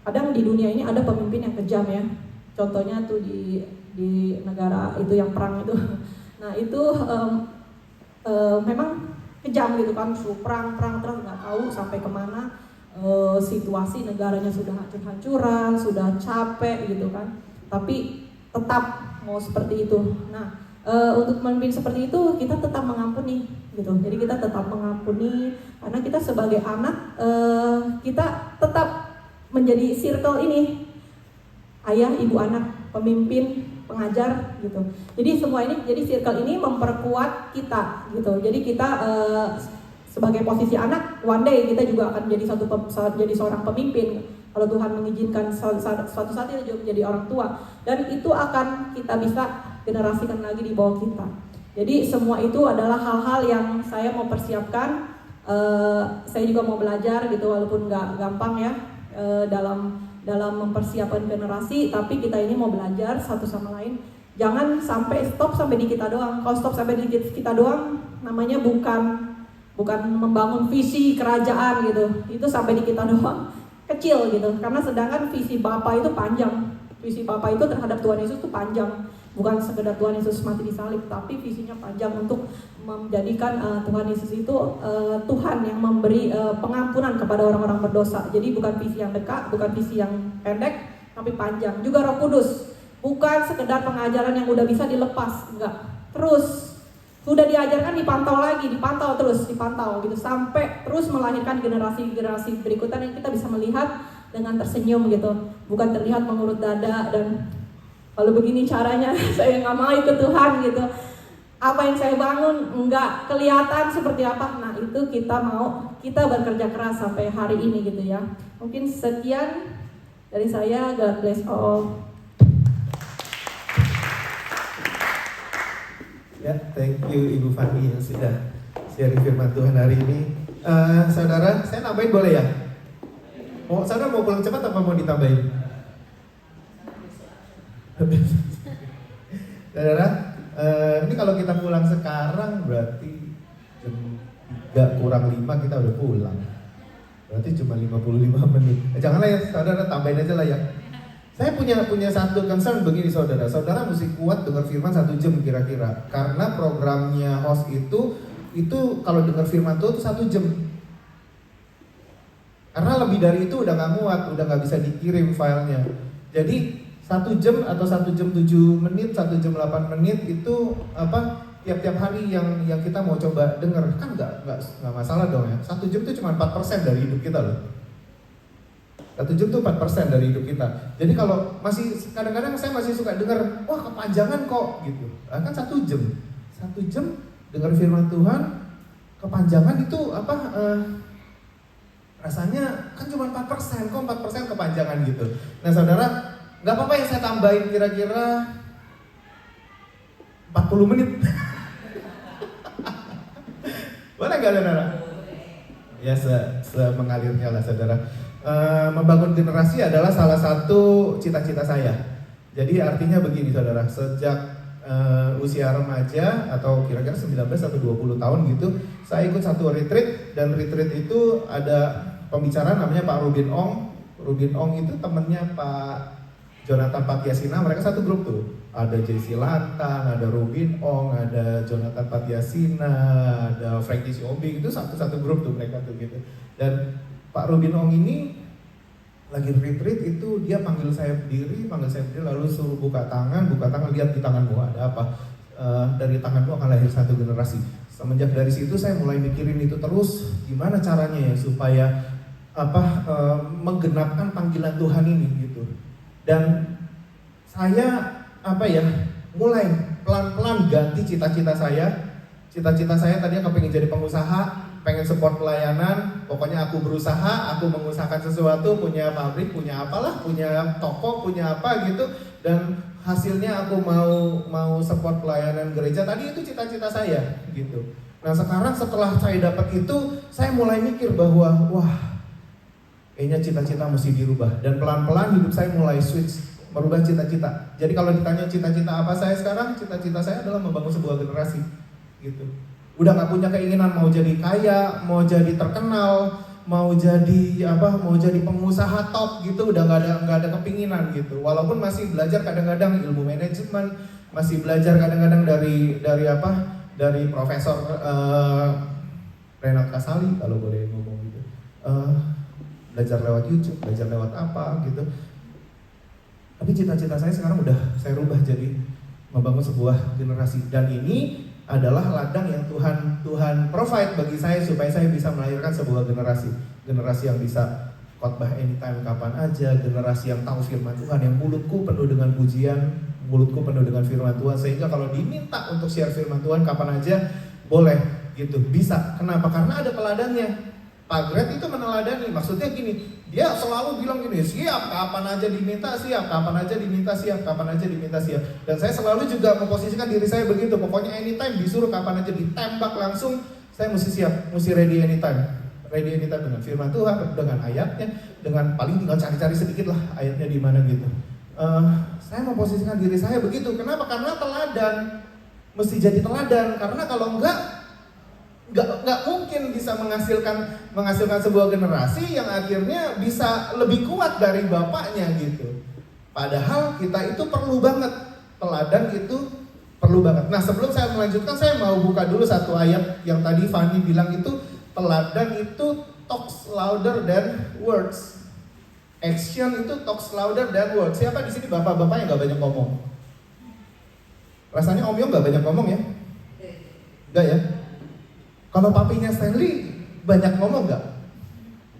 Kadang di dunia ini ada pemimpin yang kejam ya. Contohnya tuh di negara itu yang perang itu. Nah itu memang kejam gitu kan, perang terus nggak tahu sampai kemana, situasi negaranya sudah hancur-hancuran, sudah capek gitu kan. Tapi tetap mau seperti itu. Nah untuk memimpin seperti itu kita tetap mengampuni gitu. Jadi kita tetap mengampuni karena kita sebagai anak kita tetap menjadi circle ini, ayah, ibu, anak, pemimpin, pengajar gitu. Jadi semua ini, jadi circle ini memperkuat kita gitu. Jadi kita sebagai posisi anak, one day kita juga akan jadi seorang pemimpin. Kalau Tuhan mengizinkan suatu saat kita juga menjadi orang tua, dan itu akan kita bisa generasikan lagi di bawah kita. Jadi semua itu adalah hal-hal yang saya mau persiapkan. Saya juga mau belajar gitu, walaupun nggak gampang ya dalam mempersiapkan generasi, tapi kita ini mau belajar satu sama lain. Jangan sampai stop sampai di kita doang. Kalau stop sampai di kita doang, namanya bukan membangun visi kerajaan gitu. Itu sampai di kita doang, kecil gitu. Karena sedangkan visi Bapa itu panjang. Visi Bapa itu terhadap Tuhan Yesus itu panjang. bukan sekedar Tuhan Yesus mati di salib, tapi visinya panjang untuk menjadikan Tuhan Yesus itu Tuhan yang memberi pengampunan kepada orang-orang berdosa. Jadi bukan visi yang dekat, bukan visi yang pendek, tapi panjang. Juga Roh Kudus, bukan sekedar pengajaran yang udah bisa dilepas, enggak. Terus sudah diajarkan, dipantau lagi, dipantau terus, dipantau gitu sampai terus melahirkan generasi-generasi berikutnya yang kita bisa melihat dengan tersenyum gitu, bukan terlihat mengurut dada dan kalau begini caranya saya nggak mau ikut Tuhan gitu. Apa yang saya bangun nggak kelihatan seperti apa. Nah itu kita bekerja keras sampai hari ini gitu ya. Mungkin sekian dari saya. God bless all. Ya, thank you Ibu Fani yang sudah sharing firman Tuhan hari ini. Saudara, saya nambahin boleh ya? Saudara mau pulang cepat apa mau ditambahin? Saudara, ini kalau kita pulang sekarang berarti jam 3 kurang 5 kita udah pulang. Berarti cuma 55 menit. Janganlah ya saudara, tambahin aja lah ya. Saya punya satu concern begini saudara. Saudara mesti kuat dengar firman 1 jam kira-kira. Karena programnya host itu kalau dengar firman Tuhan itu 1 jam. Karena lebih dari itu udah gak muat, udah gak bisa dikirim filenya. Jadi 1 jam atau 1 jam 7 menit, 1 jam 8 menit itu tiap-tiap hari yang kita mau coba dengar kan nggak masalah dong ya. 1 jam itu cuma 4% dari hidup kita loh. 1 jam itu 4% dari hidup kita. Jadi kalau masih kadang-kadang saya masih suka dengar, wah kepanjangan kok gitu. Kan 1 jam, 1 jam dengar firman Tuhan, kepanjangan itu rasanya kan cuma 4%, kok 4% kepanjangan gitu. Nah saudara, nggak apa-apa yang saya tambahin kira-kira 40 menit. Boleh nggak saudara? Ya mengalirnya lah saudara. Membangun generasi adalah salah satu cita-cita saya. Jadi artinya begini saudara, sejak usia remaja atau kira-kira 19 atau 20 tahun gitu, saya ikut satu retreat, dan retreat itu ada pembicara namanya Pak Rubin Ong. Rubin Ong itu temennya Pak Jonathan Patiasina, mereka satu grup tuh. Ada Jesse Lantang, ada Rubin Ong, ada Jonathan Patiasina, ada Frankie Siombing, itu satu grup tuh mereka tuh gitu. Dan Pak Rubin Ong ini lagi retreat itu dia panggil saya berdiri lalu suruh buka tangan, lihat di tanganmu ada apa. Dari tanganmu akan lahir satu generasi. Semenjak dari situ saya mulai mikirin itu terus, gimana caranya ya supaya menggenapkan panggilan Tuhan ini gitu. Dan saya mulai pelan-pelan ganti cita-cita saya. Cita-cita saya tadinya kepengen jadi pengusaha, pengen support pelayanan, pokoknya aku berusaha, aku mengusahakan sesuatu, punya pabrik, punya apalah, punya toko, punya apa gitu, dan hasilnya aku mau support pelayanan gereja. Tadi itu cita-cita saya gitu. Nah sekarang setelah saya dapat itu, saya mulai mikir bahwa wah, kayaknya cita-cita mesti dirubah, dan pelan-pelan hidup saya mulai switch, merubah cita-cita. Jadi kalau ditanya cita-cita apa saya sekarang, cita-cita saya adalah membangun sebuah generasi gitu. Udah nggak punya keinginan mau jadi kaya, mau jadi terkenal, mau jadi pengusaha top gitu, udah nggak ada kepinginan gitu. Walaupun masih belajar kadang-kadang ilmu manajemen, masih belajar kadang-kadang dari Profesor Renat Kasali kalau boleh ngomong gitu. Belajar lewat YouTube, belajar lewat apa gitu. Tapi cita-cita saya sekarang udah saya rubah jadi membangun sebuah generasi, dan ini adalah ladang yang Tuhan provide bagi saya supaya saya bisa melahirkan sebuah generasi yang bisa khotbah anytime kapan aja, generasi yang tahu firman Tuhan, yang mulutku penuh dengan pujian, mulutku penuh dengan firman Tuhan, sehingga kalau diminta untuk share firman Tuhan kapan aja boleh gitu, bisa. Kenapa? Karena ada teladannya. Pak Gret itu meneladani, maksudnya gini, dia selalu bilang gini, siap kapan aja diminta, siap kapan aja diminta, siap kapan aja diminta, siap. Dan saya selalu juga memposisikan diri saya begitu, pokoknya anytime disuruh kapan aja ditembak langsung, saya mesti siap, mesti ready anytime dengan firman Tuhan, dengan ayatnya, dengan paling tinggal cari-cari sedikit lah ayatnya di mana gitu. Saya memposisikan diri saya begitu, kenapa? Karena teladan, mesti jadi teladan, karena kalau enggak mungkin bisa menghasilkan sebuah generasi yang akhirnya bisa lebih kuat dari bapaknya gitu. Padahal kita itu perlu banget teladan itu perlu banget. Nah, sebelum saya melanjutkan, saya mau buka dulu satu ayat yang tadi Fanny bilang itu teladan itu talks louder than words. Action itu talks louder than words. Siapa di sini bapak-bapak yang gak banyak ngomong? Rasanya Om Yong gak banyak ngomong ya? Enggak ya? Kalau papinya Stanley banyak ngomong gak?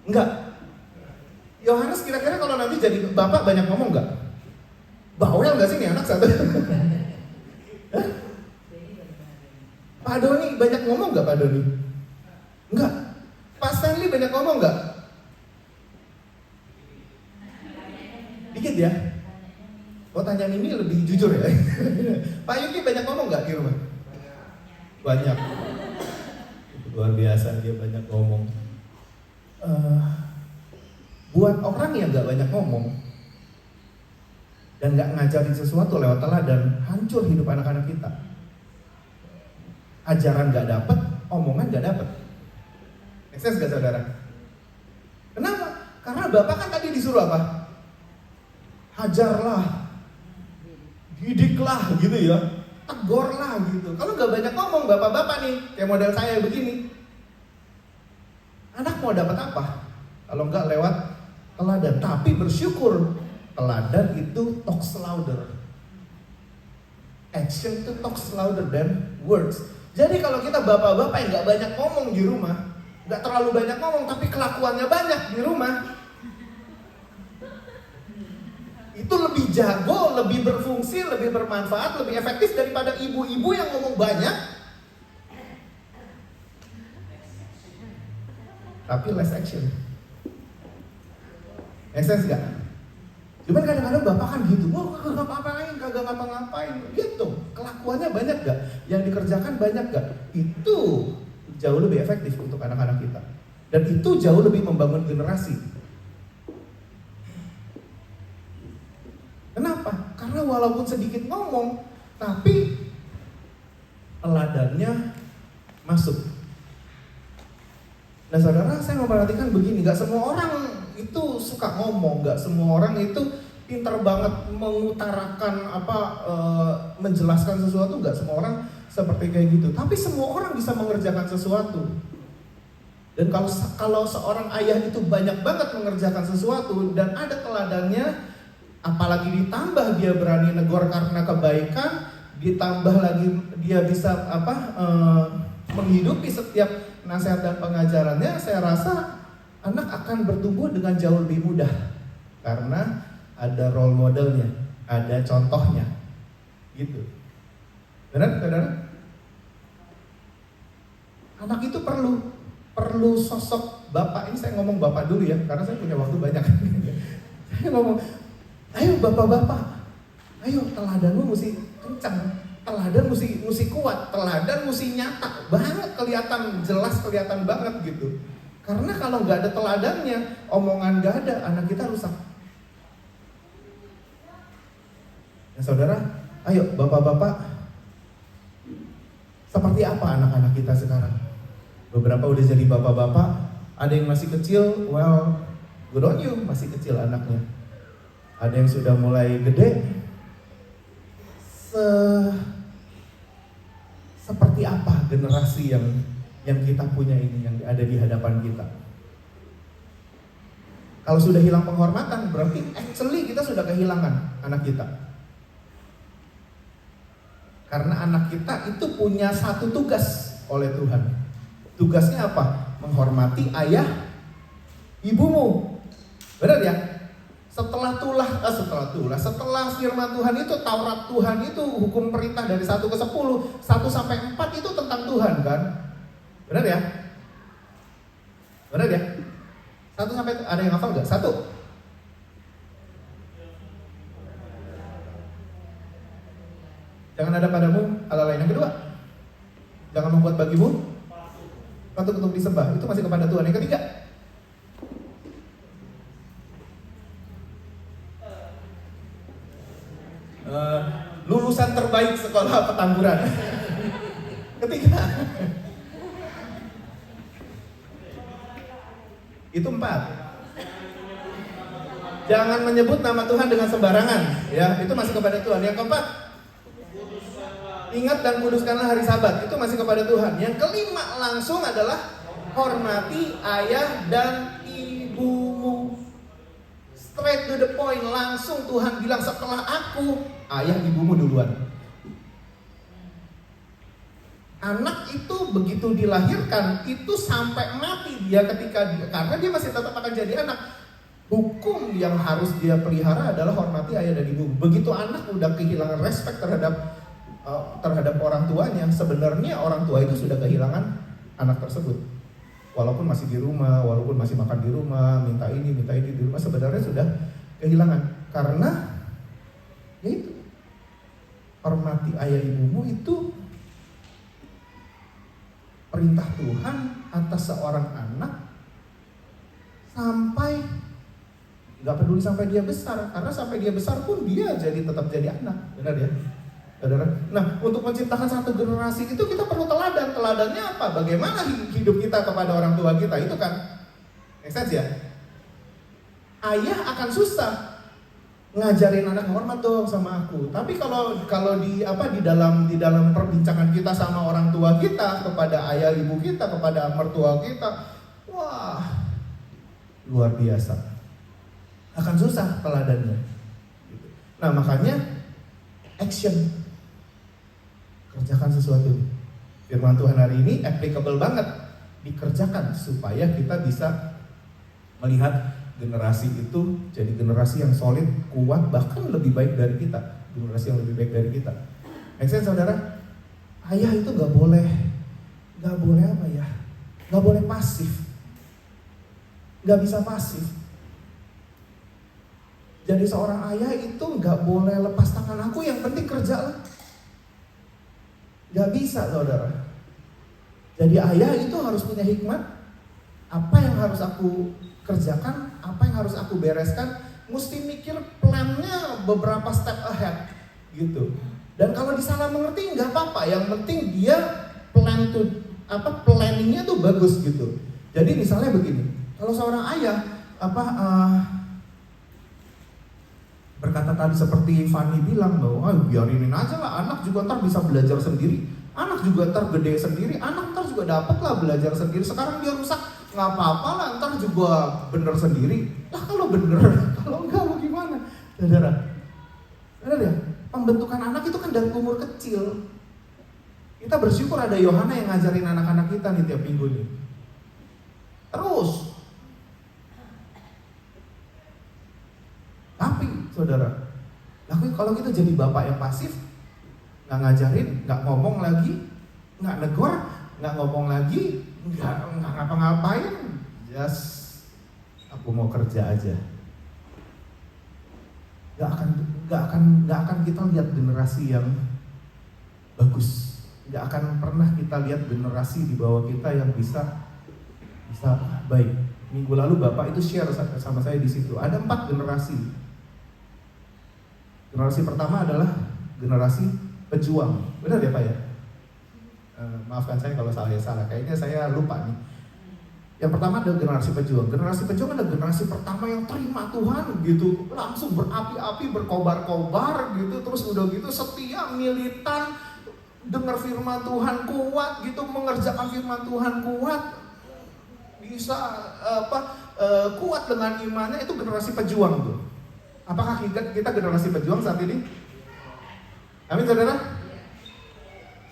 Enggak. Yohanes kira-kira kalau nanti jadi bapak banyak ngomong gak? Bawel gak sih nih anak satu? Hah? Pak Doni banyak ngomong gak Pak Doni? Enggak. Pak Stanley banyak ngomong gak? Dikit ya? Oh, tanya Mimi lebih jujur ya? Pak Yuki banyak ngomong gak di rumah? Banyak. Luar biasa dia banyak ngomong. Buat orang yang gak banyak ngomong dan gak ngajarin sesuatu lewat teladan, hancur hidup anak-anak kita. Ajaran gak dapet, omongan gak dapet. Ekses gak saudara? Kenapa? Karena Bapak kan tadi disuruh apa? Hajarlah, didiklah gitu ya, tegurlah gitu. Kalau gak banyak ngomong bapak-bapak nih, kayak model saya begini, anak mau dapat apa? Kalau nggak lewat teladan. Tapi bersyukur teladan itu talks louder. Action itu talks louder than words. Jadi kalau kita bapak-bapak yang nggak banyak ngomong di rumah, nggak terlalu banyak ngomong tapi kelakuannya banyak di rumah, itu lebih jago, lebih berfungsi, lebih bermanfaat, lebih efektif daripada ibu-ibu yang ngomong banyak tapi less action. Make sense gak? Cuman kadang-kadang bapak kan gitu, wah kagak ngapa-ngapain gitu. Kelakuannya banyak gak? Yang dikerjakan banyak gak? Itu jauh lebih efektif untuk anak-anak kita. Dan itu jauh lebih membangun generasi. Kenapa? Karena walaupun sedikit ngomong, tapi teladannya masuk. Nah saudara, saya memperhatikan begini, gak semua orang itu suka ngomong, gak semua orang itu pintar banget mengutarakan menjelaskan sesuatu, gak semua orang seperti kayak gitu. Tapi semua orang bisa mengerjakan sesuatu. Dan kalau seorang ayah itu banyak banget mengerjakan sesuatu dan ada teladannya, apalagi ditambah dia berani negor karena kebaikan, ditambah lagi dia bisa menghidupi setiap nasihat dan pengajarannya, saya rasa anak akan bertumbuh dengan jauh lebih mudah karena ada role modelnya, ada contohnya, gitu. Benar, saudara? Anak itu perlu sosok bapak. Ini saya ngomong bapak dulu ya, karena saya punya waktu banyak. Saya ngomong, ayo bapak-bapak, ayo teladanmu mesti kencang, teladan mesti kuat, teladan mesti nyata banget, kelihatan jelas, kelihatan banget gitu. Karena kalau nggak ada teladannya, omongan nggak ada, anak kita rusak. Nah saudara, ayo bapak-bapak, seperti apa anak-anak kita sekarang? Beberapa udah jadi bapak-bapak, ada yang masih kecil, well, good on you, masih kecil anaknya. Ada yang sudah mulai gede. Seperti apa generasi yang kita punya ini, yang ada di hadapan kita? Kalau sudah hilang penghormatan, berarti actually kita sudah kehilangan anak kita. Karena anak kita itu punya satu tugas oleh Tuhan. Tugasnya apa? Menghormati ayah, ibumu. Benar ya? Setelah firman Tuhan itu, Taurat Tuhan itu, hukum perintah dari 1 ke 10, 1 sampai 4 itu tentang Tuhan kan? Benar ya? Benar ya? 1 sampai, ada yang hafal gak? 1. Jangan ada padamu Allah lain. Yang kedua, jangan membuat bagimu patung untuk disembah. Itu masih kepada Tuhan. Yang ketiga, lulusan terbaik sekolah Petamburan. Ketiga, itu 4. Jangan menyebut nama Tuhan dengan sembarangan, ya itu masih kepada Tuhan. Yang keempat, Ingat dan kuduskanlah hari Sabat. Itu masih kepada Tuhan. Yang kelima langsung adalah hormati ayah dan ibumu. Straight to the point, langsung Tuhan bilang setelah aku, ayah ibumu duluan. Anak itu begitu dilahirkan, itu sampai mati dia karena dia masih tetap akan jadi anak. Hukum yang harus dia pelihara adalah hormati ayah dan ibu. Begitu anak udah kehilangan respect terhadap orang tuanya, sebenarnya orang tua itu sudah kehilangan anak tersebut. Walaupun masih di rumah, walaupun masih makan di rumah, minta ini di rumah, sebenarnya sudah kehilangan. Karena ya itu, hormati ayah ibumu itu perintah Tuhan atas seorang anak sampai, nggak peduli sampai dia besar, karena sampai dia besar pun dia tetap jadi anak, benar ya? Saudara. Nah, untuk menciptakan satu generasi itu kita perlu teladan. Teladannya apa? Bagaimana hidup kita kepada orang tua kita, itu kan make sense ya? Ayah akan susah ngajarin anak hormat dong sama aku. Tapi kalau di dalam perbincangan kita sama orang tua kita, kepada ayah ibu kita, kepada mertua kita, wah, luar biasa. Akan susah teladannya. Nah, makanya action. Kerjakan sesuatu. Firman Tuhan hari ini applicable banget, dikerjakan supaya kita bisa melihat generasi itu jadi generasi yang solid, kuat, bahkan lebih baik dari kita. Generasi yang lebih baik dari kita. Make sense, saudara? Ayah itu gak boleh apa ya? Gak boleh pasif. Gak bisa pasif. Jadi seorang ayah itu gak boleh lepas tangan, aku yang penting kerja lah. Gak bisa, saudara. Jadi ayah itu harus punya hikmat. Apa yang harus aku kerjakan, apa yang harus aku bereskan, mesti mikir plannya beberapa step ahead gitu. Dan kalau disalah mengerti nggak apa-apa, yang penting dia planningnya tuh bagus gitu. Jadi misalnya begini, kalau seorang ayah berkata tadi seperti Fanny bilang bahwa biarinin aja lah, anak juga ntar bisa belajar sendiri, anak juga ntar gede sendiri, anak ntar juga dapat lah belajar sendiri. Sekarang dia rusak, nggak apa-apa lah, ntar juga bener sendiri. Lah kalau bener, kalau enggak mau gimana? Saudara, benar ya? Pembentukan anak itu kan dari umur kecil. Kita bersyukur ada Yohana yang ngajarin anak-anak kita nih tiap minggu nih. Terus. Tapi saudara, kalau kita jadi bapak yang pasif, nggak ngajarin, nggak ngomong lagi, nggak negor, nggak ngomong lagi, nggak ngapa-ngapain, just aku mau kerja aja. Nggak akan kita lihat generasi yang bagus. Nggak akan pernah kita lihat generasi di bawah kita yang bisa baik. Minggu lalu bapak itu share sama saya di situ. Ada 4 generasi. Generasi pertama adalah generasi pejuang. Benar ya Pak ya? Maafkan saya kalau salah. Kayaknya saya lupa nih. Yang pertama adalah generasi pejuang. Generasi pejuang adalah generasi pertama yang terima Tuhan gitu. Langsung berapi-api, berkobar-kobar gitu. Terus udah gitu setia, militan, dengar firman Tuhan kuat gitu, mengerjakan firman Tuhan kuat. Bisa kuat dengan imannya, itu generasi pejuang tuh. Apakah kita generasi pejuang saat ini? Amin saudara?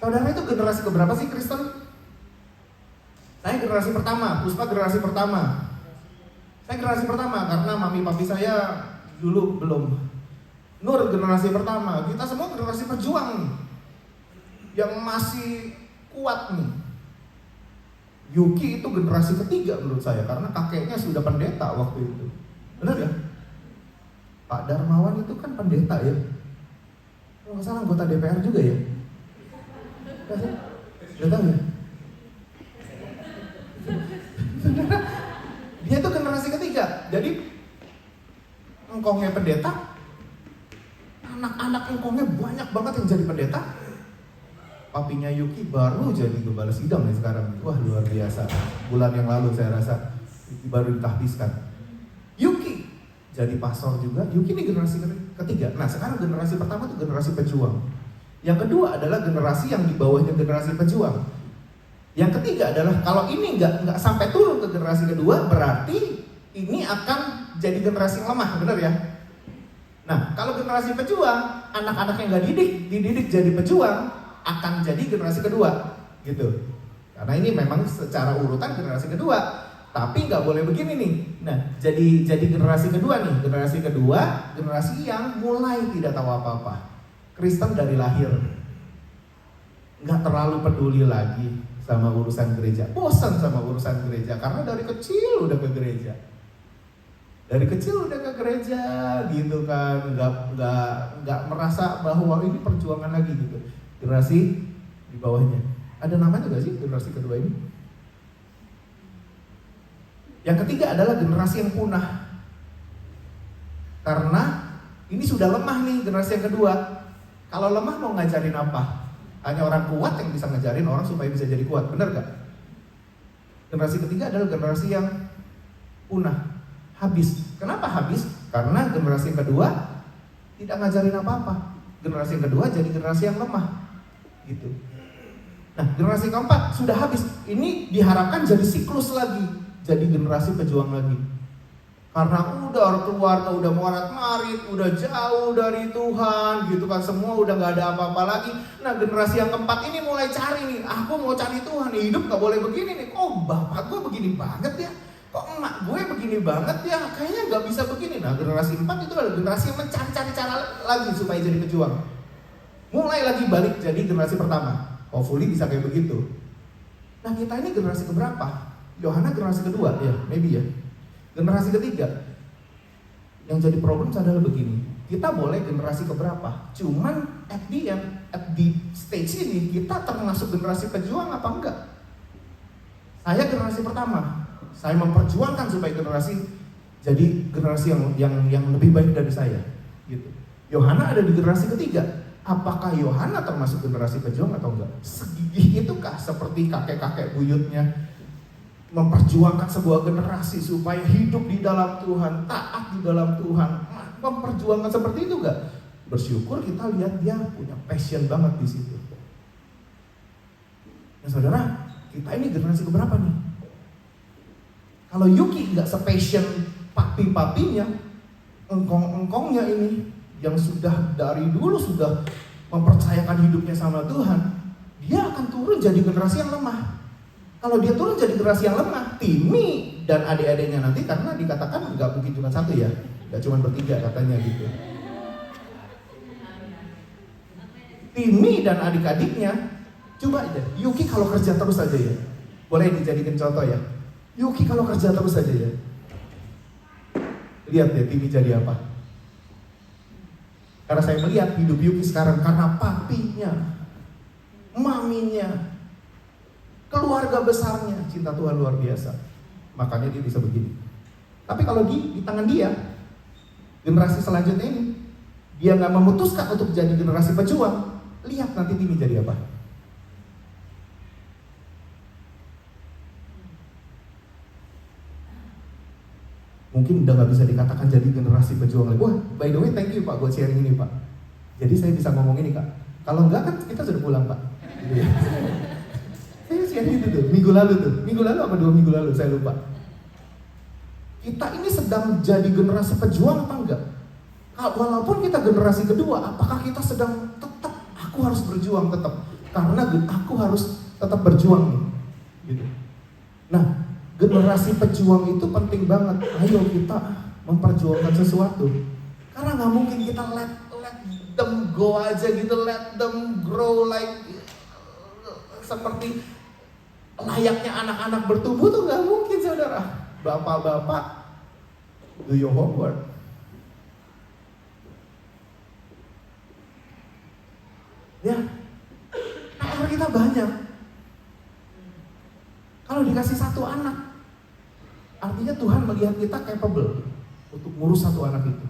Saudara itu generasi keberapa sih Kristen? Saya generasi pertama, Puspa generasi pertama. Saya generasi pertama karena mami papi saya dulu belum. Nur generasi pertama, kita semua generasi pejuang yang masih kuat nih. Yuki itu generasi ketiga menurut saya karena kakeknya sudah pendeta waktu itu. Benar ya? Pak Darmawan itu kan pendeta ya. Kalau nggak salah anggota DPR juga ya. Udah tahu ya? Dia itu generasi ketiga. Jadi engkongnya pendeta, anak-anak engkongnya banyak banget yang jadi pendeta. Papinya Yuki baru jadi gembala sidang nih sekarang. Wah luar biasa. Bulan yang lalu saya rasa Yuki baru ditahbiskan. Yuki jadi pastor juga. Yuki ini generasi ketiga. Nah sekarang generasi pertama itu generasi pejuang. Yang kedua adalah generasi yang di bawahnya generasi pejuang. Yang ketiga adalah kalau ini nggak sampai turun ke generasi kedua, berarti ini akan jadi generasi yang lemah, benar ya? Nah, kalau generasi pejuang, anak-anak yang nggak dididik jadi pejuang, akan jadi generasi kedua, gitu. Karena ini memang secara urutan generasi kedua, tapi nggak boleh begini nih. Nah, jadi generasi kedua nih, generasi yang mulai tidak tahu apa-apa. Kristen dari lahir, nggak terlalu peduli lagi sama urusan gereja, bosan sama urusan gereja karena dari kecil udah ke gereja. Dari kecil udah ke gereja gitu kan, nggak merasa bahwa ini perjuangan lagi gitu. Generasi di bawahnya, ada namanya nggak sih generasi kedua ini? Yang ketiga adalah generasi yang punah, karena ini sudah lemah nih generasi yang kedua. Kalau lemah mau ngajarin apa? Hanya orang kuat yang bisa ngajarin orang supaya bisa jadi kuat, benar gak? Generasi ketiga adalah generasi yang punah, habis. Kenapa habis? Karena generasi yang kedua tidak ngajarin apa-apa. Generasi yang kedua jadi generasi yang lemah, gitu. Nah, generasi keempat sudah habis. Ini diharapkan jadi siklus lagi, jadi generasi pejuang lagi. Karena udah keluarga udah morat-marit, udah jauh dari Tuhan gitu kan, semua udah gak ada apa-apa lagi. Nah, generasi yang keempat ini mulai cari nih, aku mau cari Tuhan, hidup gak boleh begini nih. Kok bapak gue begini banget ya, kok emak gue begini banget ya, kayaknya gak bisa begini. Nah, generasi 4 itu adalah generasi yang mencari-cari cara lagi supaya jadi pejuang. Mulai lagi balik jadi generasi pertama. Hopefully bisa kayak begitu. Nah, kita ini generasi keberapa? Yohana generasi kedua, ya, maybe ya. Generasi ketiga. Yang jadi problem adalah begini, kita boleh generasi keberapa, cuman at the stage ini kita termasuk generasi pejuang apa enggak? Saya generasi pertama, saya memperjuangkan supaya generasi jadi generasi yang lebih baik dari saya, gitu. Yohana ada di generasi ketiga. Apakah Yohana termasuk generasi pejuang atau enggak? Segigih itukah seperti kakek-kakek buyutnya memperjuangkan sebuah generasi supaya hidup di dalam Tuhan, taat di dalam Tuhan, memperjuangkan seperti itu enggak? Bersyukur kita lihat dia punya passion banget di situ. Nah, saudara, kita ini generasi keberapa nih? Kalau Yuki nggak se-passion papi-papinya, engkong-engkongnya ini yang sudah dari dulu sudah mempercayakan hidupnya sama Tuhan, dia akan turun jadi generasi yang lemah. Kalau dia turun jadi generasi yang lemah, Timi dan adik-adiknya nanti, karena dikatakan nggak mungkin cuma satu ya, nggak cuma bertiga katanya gitu. Timi dan adik-adiknya, coba aja, Yuki kalau kerja terus aja ya, boleh dijadikan contoh ya. Yuki kalau kerja terus aja ya, lihat ya Timi jadi apa. Karena saya melihat hidup Yuki sekarang karena papinya, maminya, keluarga besarnya, cinta Tuhan luar biasa. Makanya dia bisa begini. Tapi kalau di tangan dia, generasi selanjutnya ini, dia nggak memutuskan untuk jadi generasi pejuang, lihat nanti Timi jadi apa. Mungkin udah nggak bisa dikatakan jadi generasi pejuang lagi. Wah, by the way, thank you Pak buat sharing ini Pak. Jadi saya bisa ngomong ini Kak. Kalau enggak kan kita sudah pulang Pak. Gitu ya. Saya sharing itu tuh, minggu lalu apa 2 minggu lalu, saya lupa. Kita ini sedang jadi generasi pejuang apa enggak? Walaupun kita generasi kedua, apakah kita sedang tetap, aku harus berjuang tetap, karena aku harus tetap berjuang nih, gitu. Nah, generasi pejuang itu penting banget. Ayo kita memperjuangkan sesuatu, karena nggak mungkin kita let them go aja gitu, let them grow like seperti layaknya anak-anak bertumbuh tuh nggak mungkin, saudara. Bapak-bapak, do your homework. Ya, PR kita banyak. Kalau dikasih 1 anak, artinya Tuhan melihat kita capable untuk ngurus 1 anak itu.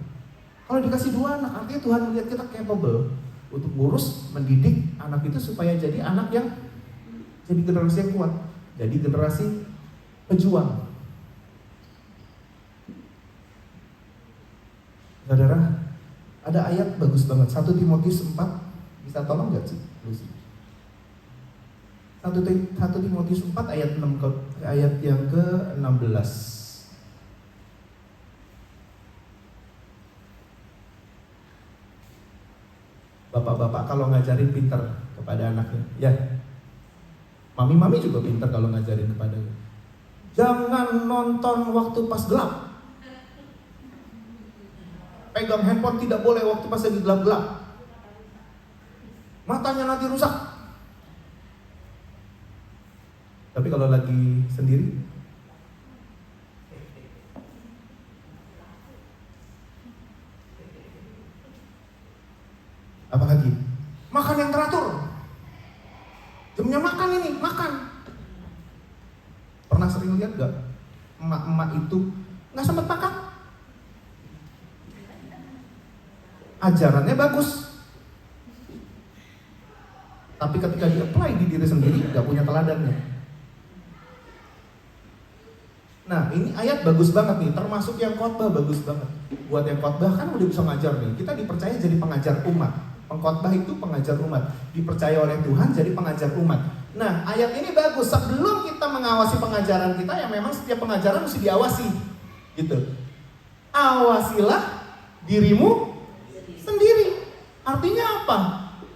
Kalau dikasih 2 anak, artinya Tuhan melihat kita capable untuk ngurus, mendidik anak itu supaya jadi anak yang jadi generasi yang kuat, jadi generasi pejuang. Saudara, ada ayat bagus banget, 1 Timotius 4, Bisa tolong nggak sih, Lucy? 1 Timotius 4 ayat yang ke-16. Bapak-bapak kalau ngajarin pinter kepada anaknya, ya. Mami-mami juga pinter kalau ngajarin kepada. Jangan nonton waktu pas gelap. Pegang handphone tidak boleh waktu pas lagi gelap-gelap. Matanya nanti rusak. Tapi kalau lagi sendiri, apalagi makan yang teratur. Jamnya makan ini, makan. Pernah sering lihat gak emak-emak itu nggak sempat makan? Ajarannya bagus, tapi ketika di-apply di diri sendiri nggak punya teladannya. Nah, ini ayat bagus banget nih, termasuk yang khotbah bagus banget. Buat yang khotbah kan udah bisa ngajar nih. Kita dipercaya jadi pengajar umat. Pengkhotbah itu pengajar umat, dipercaya oleh Tuhan jadi pengajar umat. Nah, ayat ini bagus. Sebelum kita mengawasi pengajaran kita, yang memang setiap pengajaran mesti diawasi, gitu. Awasilah dirimu sendiri. Artinya apa?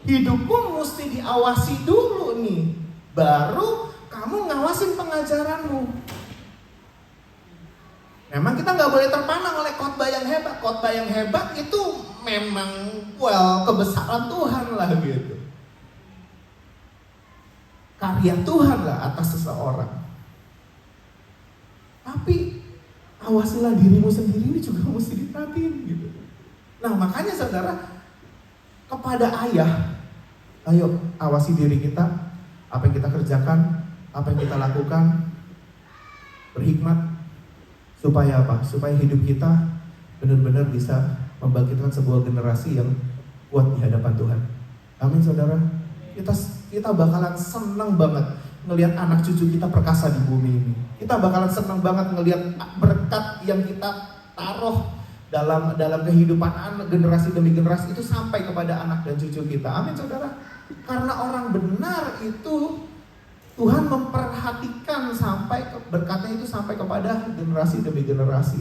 Hidupmu mesti diawasi dulu nih, baru kamu ngawasin pengajaranmu. Memang kita nggak boleh terpana oleh khotbah yang hebat. Khotbah yang hebat itu memang kebesaran Tuhan lah gitu. Karya Tuhan lah atas seseorang. Tapi awasilah dirimu sendiri ini juga mesti diperhatiin gitu. Nah makanya saudara, kepada ayah, ayo awasi diri kita, apa yang kita kerjakan, apa yang kita lakukan, berhikmat. Supaya apa? Supaya hidup kita benar-benar bisa membangkitkan sebuah generasi yang kuat di hadapan Tuhan. Amin saudara. Kita bakalan senang banget ngelihat anak cucu kita perkasa di bumi ini. Kita bakalan senang banget ngelihat berkat yang kita taruh dalam kehidupan anak, generasi demi generasi itu sampai kepada anak dan cucu kita. Amin saudara. Karena orang benar itu Tuhan memperhatikan sampai berkatnya itu sampai kepada generasi demi generasi.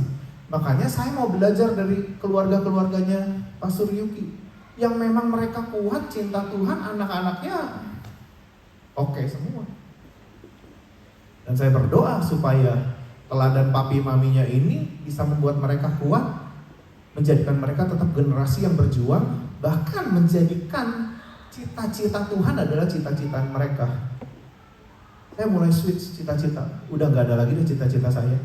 Makanya saya mau belajar dari keluarga-keluarganya Pastor Yuki, yang memang mereka kuat cinta Tuhan, anak-anaknya oke semua. Dan saya berdoa supaya teladan papi maminya ini bisa membuat mereka kuat, menjadikan mereka tetap generasi yang berjuang, bahkan menjadikan cita-cita Tuhan adalah cita-cita mereka. Saya mulai switch cita-cita, udah gak ada lagi deh cita-cita saya.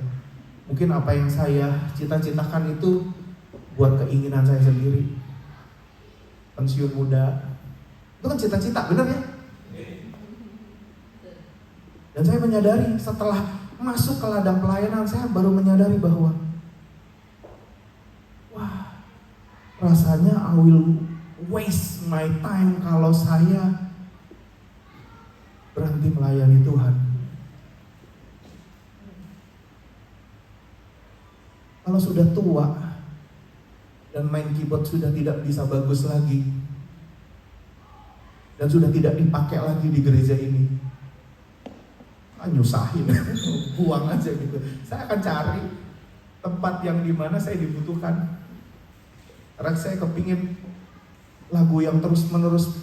Mungkin apa yang saya cita-citakan itu buat keinginan saya sendiri. Pensiun muda, itu kan cita-cita, benar ya? Dan saya menyadari setelah masuk ke ladang pelayanan, saya baru menyadari bahwa wah, rasanya I will waste my time kalau saya berhenti melayani Tuhan. Kalau sudah tua dan main keyboard sudah tidak bisa bagus lagi dan sudah tidak dipakai lagi di gereja ini, nyusahin, buang aja gitu. Saya akan cari tempat yang dimana saya dibutuhkan. Karena saya kepingin lagu yang terus menerus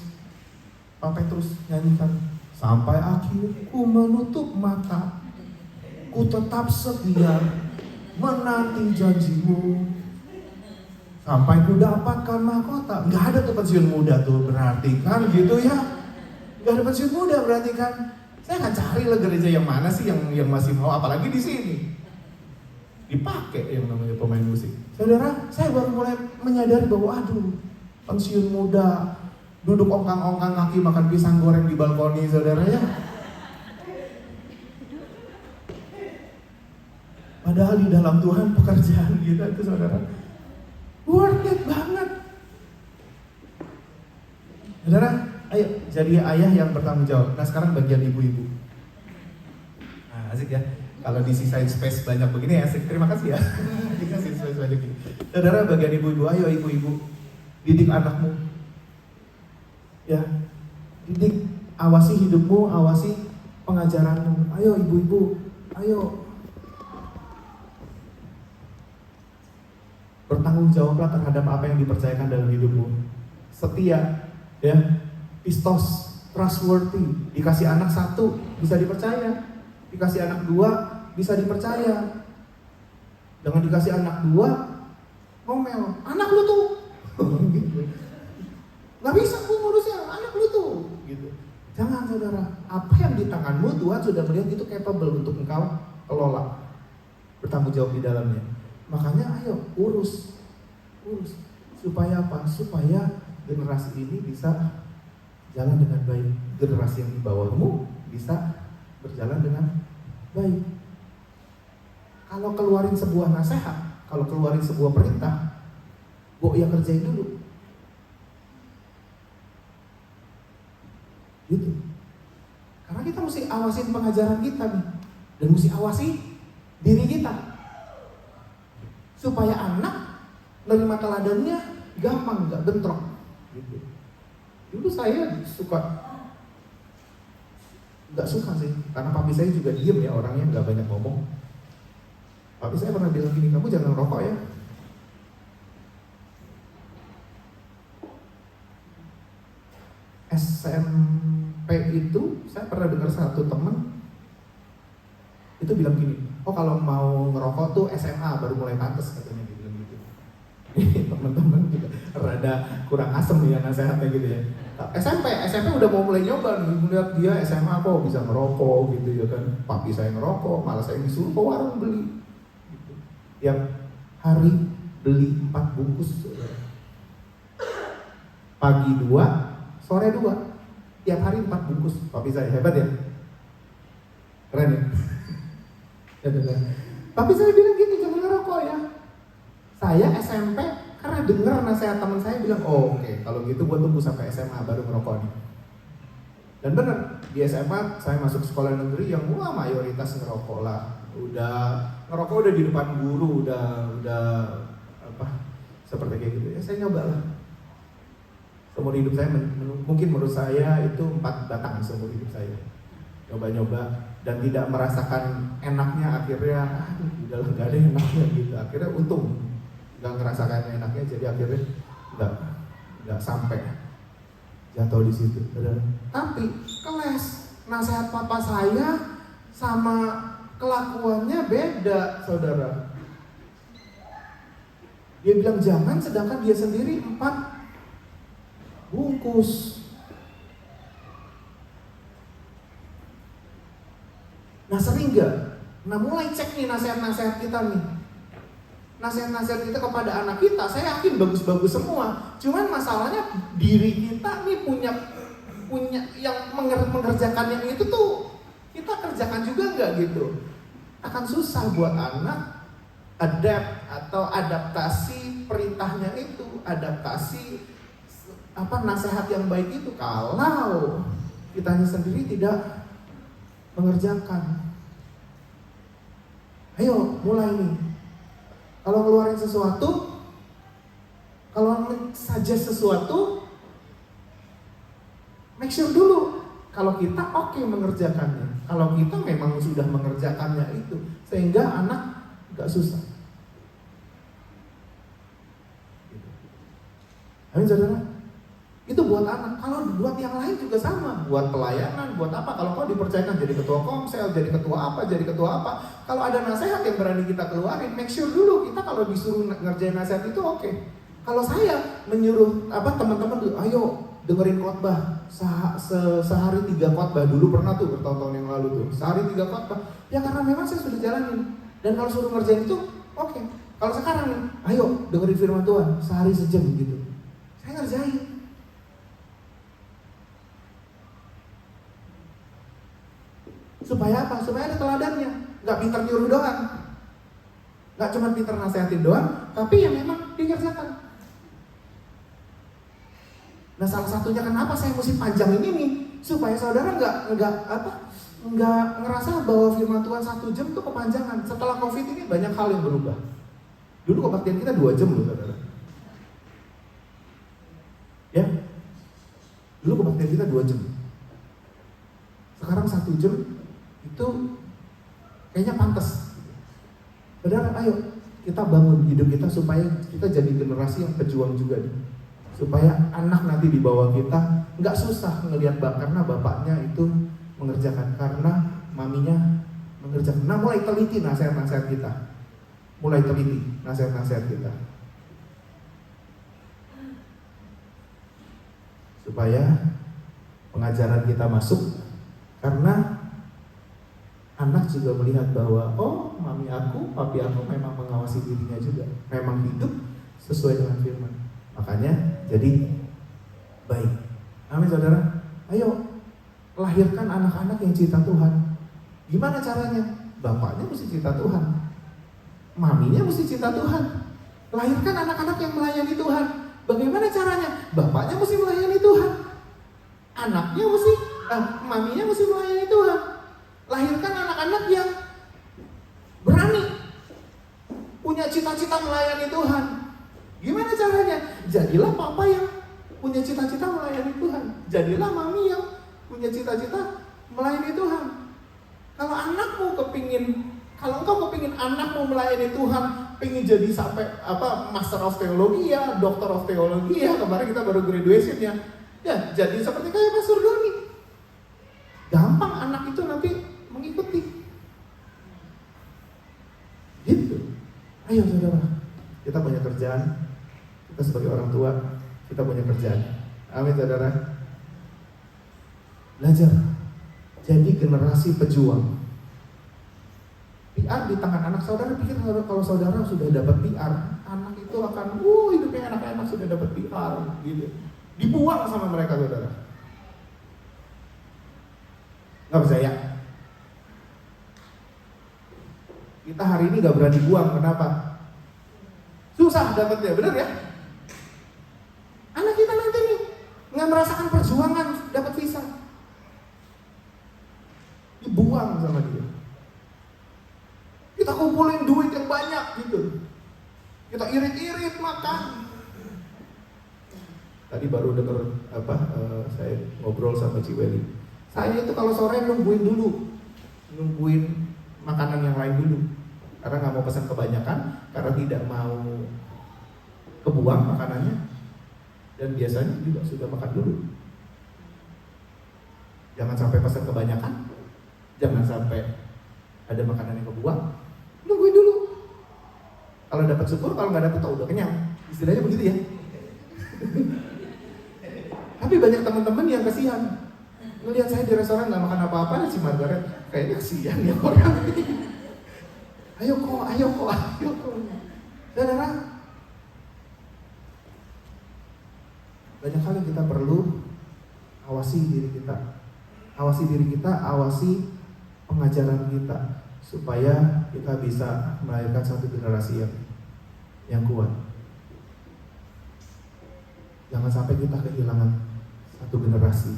Papai terus nyanyikan. Sampai akhir ku menutup mata, ku tetap setia menanti janjimu. Sampai ku dapatkan mahkota. Gak ada tuh pensiun muda tuh berarti kan gitu ya. Gak ada pensiun muda berarti kan. Saya akan cari lah gereja yang mana sih yang masih mau, apalagi di sini dipakai yang namanya pemain musik. Saudara, saya baru mulai menyadari bahwa aduh, pensiun muda duduk ongkang-ongkang kaki makan pisang goreng di balkoni, saudara ya. Padahal di dalam Tuhan pekerjaan kita itu saudara worth it banget. Saudara, ayo jadi ayah yang bertanggung jawab. Nah sekarang bagian ibu-ibu. Nah asik ya, kalau disisain space banyak begini asik. Terima kasih ya. Dikasih space banyak gini. Saudara bagian ibu-ibu, ayo ibu-ibu didik anakmu. Ya, didik, awasi hidupmu, awasi pengajaranmu. Ayo ibu-ibu, ayo bertanggung jawablah terhadap apa yang dipercayakan dalam hidupmu. Setia, ya, pistos, trustworthy. Dikasih anak 1 bisa dipercaya, dikasih anak 2 bisa dipercaya. Jangan dikasih anak 2 ngomel, anak lu tuh gitu. Nggak bisa bu ngurusnya, anak lu tuh gitu. Jangan saudara, apa yang di tanganmu Tuhan sudah melihat itu capable untuk engkau kelola, bertanggung jawab di dalamnya. Makanya ayo urus. Supaya apa? Supaya generasi ini bisa jalan dengan baik. Generasi yang di bawahmu bisa berjalan dengan baik. Kalau keluarin sebuah nasihat, kalau keluarin sebuah perintah, ya kerjain dulu. Gitu. Karena kita mesti awasin pengajaran kita nih, dan mesti awasi diri kita, supaya anak nerima teladannya gampang, nggak bentrok. Gitu. Dulu saya nggak suka sih, karena papi saya juga diem ya orangnya, nggak banyak ngomong. Papi saya pernah bilang gini, kamu jangan ngerokok ya. SMP itu saya pernah dengar satu temen itu bilang gini, oh kalau mau ngerokok tuh SMA baru mulai pantas, katanya dia bilang gitu. Teman-teman juga rada kurang asem ya nasihatnya gitu ya. SMP udah mau mulai nyoba nih, melihat dia SMA kok bisa ngerokok gitu ya kan. Papi saya ngerokok, malah saya disuruh ke warung beli gitu. Tiap hari beli 4 bungkus, pagi 2, sore 2, tiap hari 4 bungkus. Papi saya hebat ya, keren ya. Papi saya bilang gitu, jangan ngerokok ya. Saya SMP karena dengar nasihat teman saya bilang, oh oke, kalau gitu gue tunggu sampai SMA baru ngerokok nih. Dan benar, di SMA saya masuk sekolah negeri yang mayoritas ngerokok lah. Ngerokok udah di depan guru, udah apa seperti kayak gitu ya. Saya nyoba lah. Seumur hidup saya, mungkin menurut saya itu 4 batang seumur hidup saya. Coba-nyoba dan tidak merasakan enaknya, akhirnya udah gak ada enaknya gitu. Akhirnya untung gak ngerasakan enaknya, jadi akhirnya gak sampai jatuh di situ. Tapi keles, nasihat papa saya sama kelakuannya beda, saudara. Dia bilang jangan, sedangkan dia sendiri 4 bungkus. Nah sering gak? Nah mulai cek nih nasihat-nasihat kita nih. Nasihat-nasihat kita kepada anak kita, saya yakin bagus-bagus semua. Cuman masalahnya diri kita nih punya yang mengerjakan yang itu tuh kita kerjakan juga nggak gitu. Akan susah buat anak adaptasi perintahnya itu, adaptasi nasihat yang baik itu kalau kitanya sendiri tidak mengerjakan. Ayo mulai nih. Kalau ngeluarin sesuatu, kalau suggest sesuatu, make sure dulu kalau kita oke mengerjakannya. Kalau kita memang sudah mengerjakannya itu, sehingga anak gak susah. Amin saudara. Itu buat anak. Kalau buat yang lain juga sama. Buat pelayanan, buat apa? Kalau kau dipercayakan jadi ketua komsel, jadi ketua apa. Kalau ada nasihat yang berani kita keluarin, make sure dulu kita kalau disuruh ngerjain nasihat itu oke. Kalau saya menyuruh teman-teman tuh, ayo dengerin khotbah sehari 3 khotbah. Dulu pernah tuh bertahun-tahun yang lalu tuh, sehari 3 khotbah. Ya karena memang saya sudah jalanin. Dan kalau suruh ngerjain itu, oke. Kalau sekarang nih, ayo dengerin firman Tuhan sehari sejam gitu. Saya ngerjain. Supaya apa? Supaya ada teladannya. Gak pintar nyuruh doang, gak cuma pintar nasihatin doang, tapi yang memang dikerjakan. Nah salah satunya kenapa saya mesti panjang ini nih, supaya saudara nggak ngerasa bahwa firman Tuhan 1 jam itu kepanjangan. Setelah COVID ini banyak hal yang berubah. Dulu kebaktian kita 2 jam loh saudara. Ya, 2 Dulu kebaktian kita 2 jam. Sekarang 1 jam itu kayaknya pantas. Padahal ayo kita bangun hidup kita supaya kita jadi generasi yang pejuang juga nih. Supaya anak nanti di bawah kita nggak susah ngelihat karena bapaknya itu mengerjakan, karena maminya mengerjakan. Nah, mulai teliti nasihat-nasihat kita. Mulai teliti nasihat-nasihat kita. Supaya pengajaran kita masuk, karena anak juga melihat bahwa oh, mami aku, papi aku memang mengawasi dirinya juga, memang hidup sesuai dengan firman. Makanya jadi baik. Amin saudara. Ayo lahirkan anak-anak yang cinta Tuhan. Gimana caranya? Bapaknya mesti cinta Tuhan, maminya mesti cinta Tuhan. Lahirkan anak-anak yang melayani Tuhan. Bagaimana caranya? Bapaknya mesti melayani Tuhan, anaknya mesti, maminya mesti melayani Tuhan. Lahirkan anak-anak yang berani, punya cita-cita melayani Tuhan. Gimana caranya? Jadilah papa yang punya cita-cita melayani Tuhan. Jadilah mami yang punya cita-cita melayani Tuhan. Kalau engkau kepingin anakmu melayani Tuhan, pingin jadi sampai Master of Theology ya, Doctor of Theology ya, kemarin kita baru graduation ya. Ya, jadi seperti kayak Pastor Doni. Gampang anak itu nanti mengikuti. Gitu. Ayo saudara, kita punya kerjaan. Kita sebagai orang tua, kita punya kerjaan. Amin saudara. Belajar jadi generasi pejuang. PR di tangan anak saudara. Pikir kalau saudara sudah dapat PR, anak itu akan hidupnya enak-enak, sudah dapat PR gitu. Dibuang sama mereka saudara. Gak percaya? Kita hari ini gak berani buang, kenapa? Susah dapatnya, benar ya? Anak kita nanti nih nggak merasakan perjuangan dapat visa, dibuang sama dia. Kita kumpulin duit yang banyak gitu, kita irit-irit makan. Tadi baru dengar saya ngobrol sama Ciweli. Saya itu kalau sore nungguin makanan yang lain dulu, karena nggak mau pesan kebanyakan, karena tidak mau kebuang makanannya. Dan biasanya juga sudah makan dulu. Jangan sampai pesan kebanyakan, jangan sampai ada makanan yang kebuang. Nungguin dulu. Kalau dapat syukur, kalau nggak dapat udah kenyang. Istilahnya begitu ya. Tapi banyak teman-teman yang kasihan. Ngelihat saya di restoran nggak makan apa-apa, dan si Margaret kayaknya kasihan ya orang ini. Ayo kok. Saudara, banyak hal yang kita perlu awasi diri kita. Awasi pengajaran kita, supaya kita bisa melahirkan satu generasi yang kuat. Jangan sampai kita kehilangan satu generasi.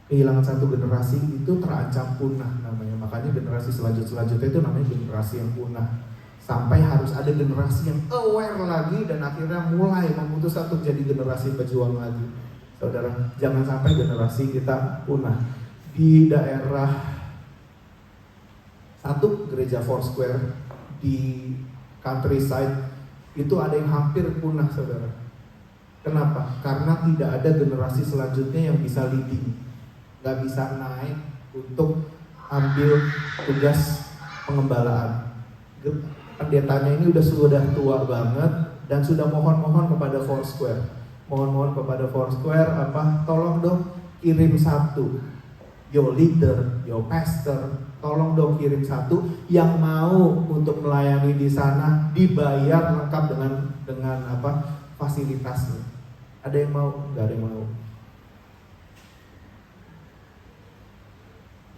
Kehilangan satu generasi itu terancam punah namanya. Makanya generasi selanjutnya itu namanya generasi yang punah. Sampai harus ada generasi yang aware lagi dan akhirnya mulai memutuskan untuk jadi generasi pejuang lagi. Saudara, jangan sampai generasi kita punah. Di daerah satu gereja Foursquare di countryside itu ada yang hampir punah, saudara. Kenapa? Karena tidak ada generasi selanjutnya yang bisa leading, nggak bisa naik untuk ambil tugas pengembalaan. Pendetanya ini sudah tua banget dan sudah mohon kepada Foursquare. Mohon kepada Foursquare tolong dong kirim satu, your leader, your pastor, tolong dong kirim satu yang mau untuk melayani di sana, dibayar lengkap dengan fasilitasnya. Ada yang mau? Nggak ada yang mau.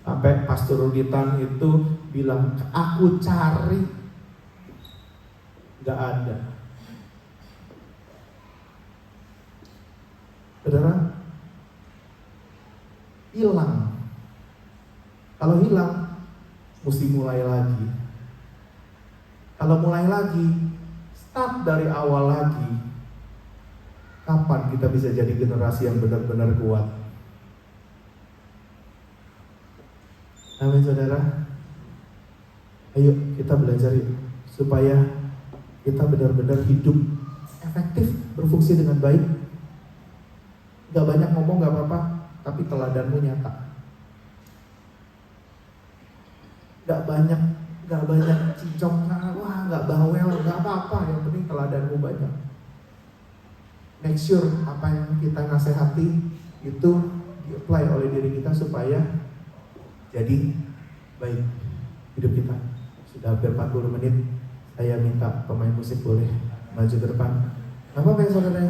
Sampai Pastor Ruditan itu bilang, aku cari, nggak ada. Saudara, hilang. Kalau hilang, mesti mulai lagi. Kalau mulai lagi, start dari awal lagi. Kapan kita bisa jadi generasi yang benar-benar kuat? Amin saudara. Ayo kita belajar yuk, supaya kita benar-benar hidup efektif, berfungsi dengan baik. Gak banyak ngomong gak apa-apa, tapi teladanmu nyata. Gak banyak cincong, wah gak bawel, gak apa-apa, yang penting teladanmu banyak. Make sure apa yang kita nasihati itu di-apply oleh diri kita supaya jadi baik hidup kita. Sudah hampir 40 menit, saya minta pemain musik boleh maju ke depan. Gak apa-apa ya saudara.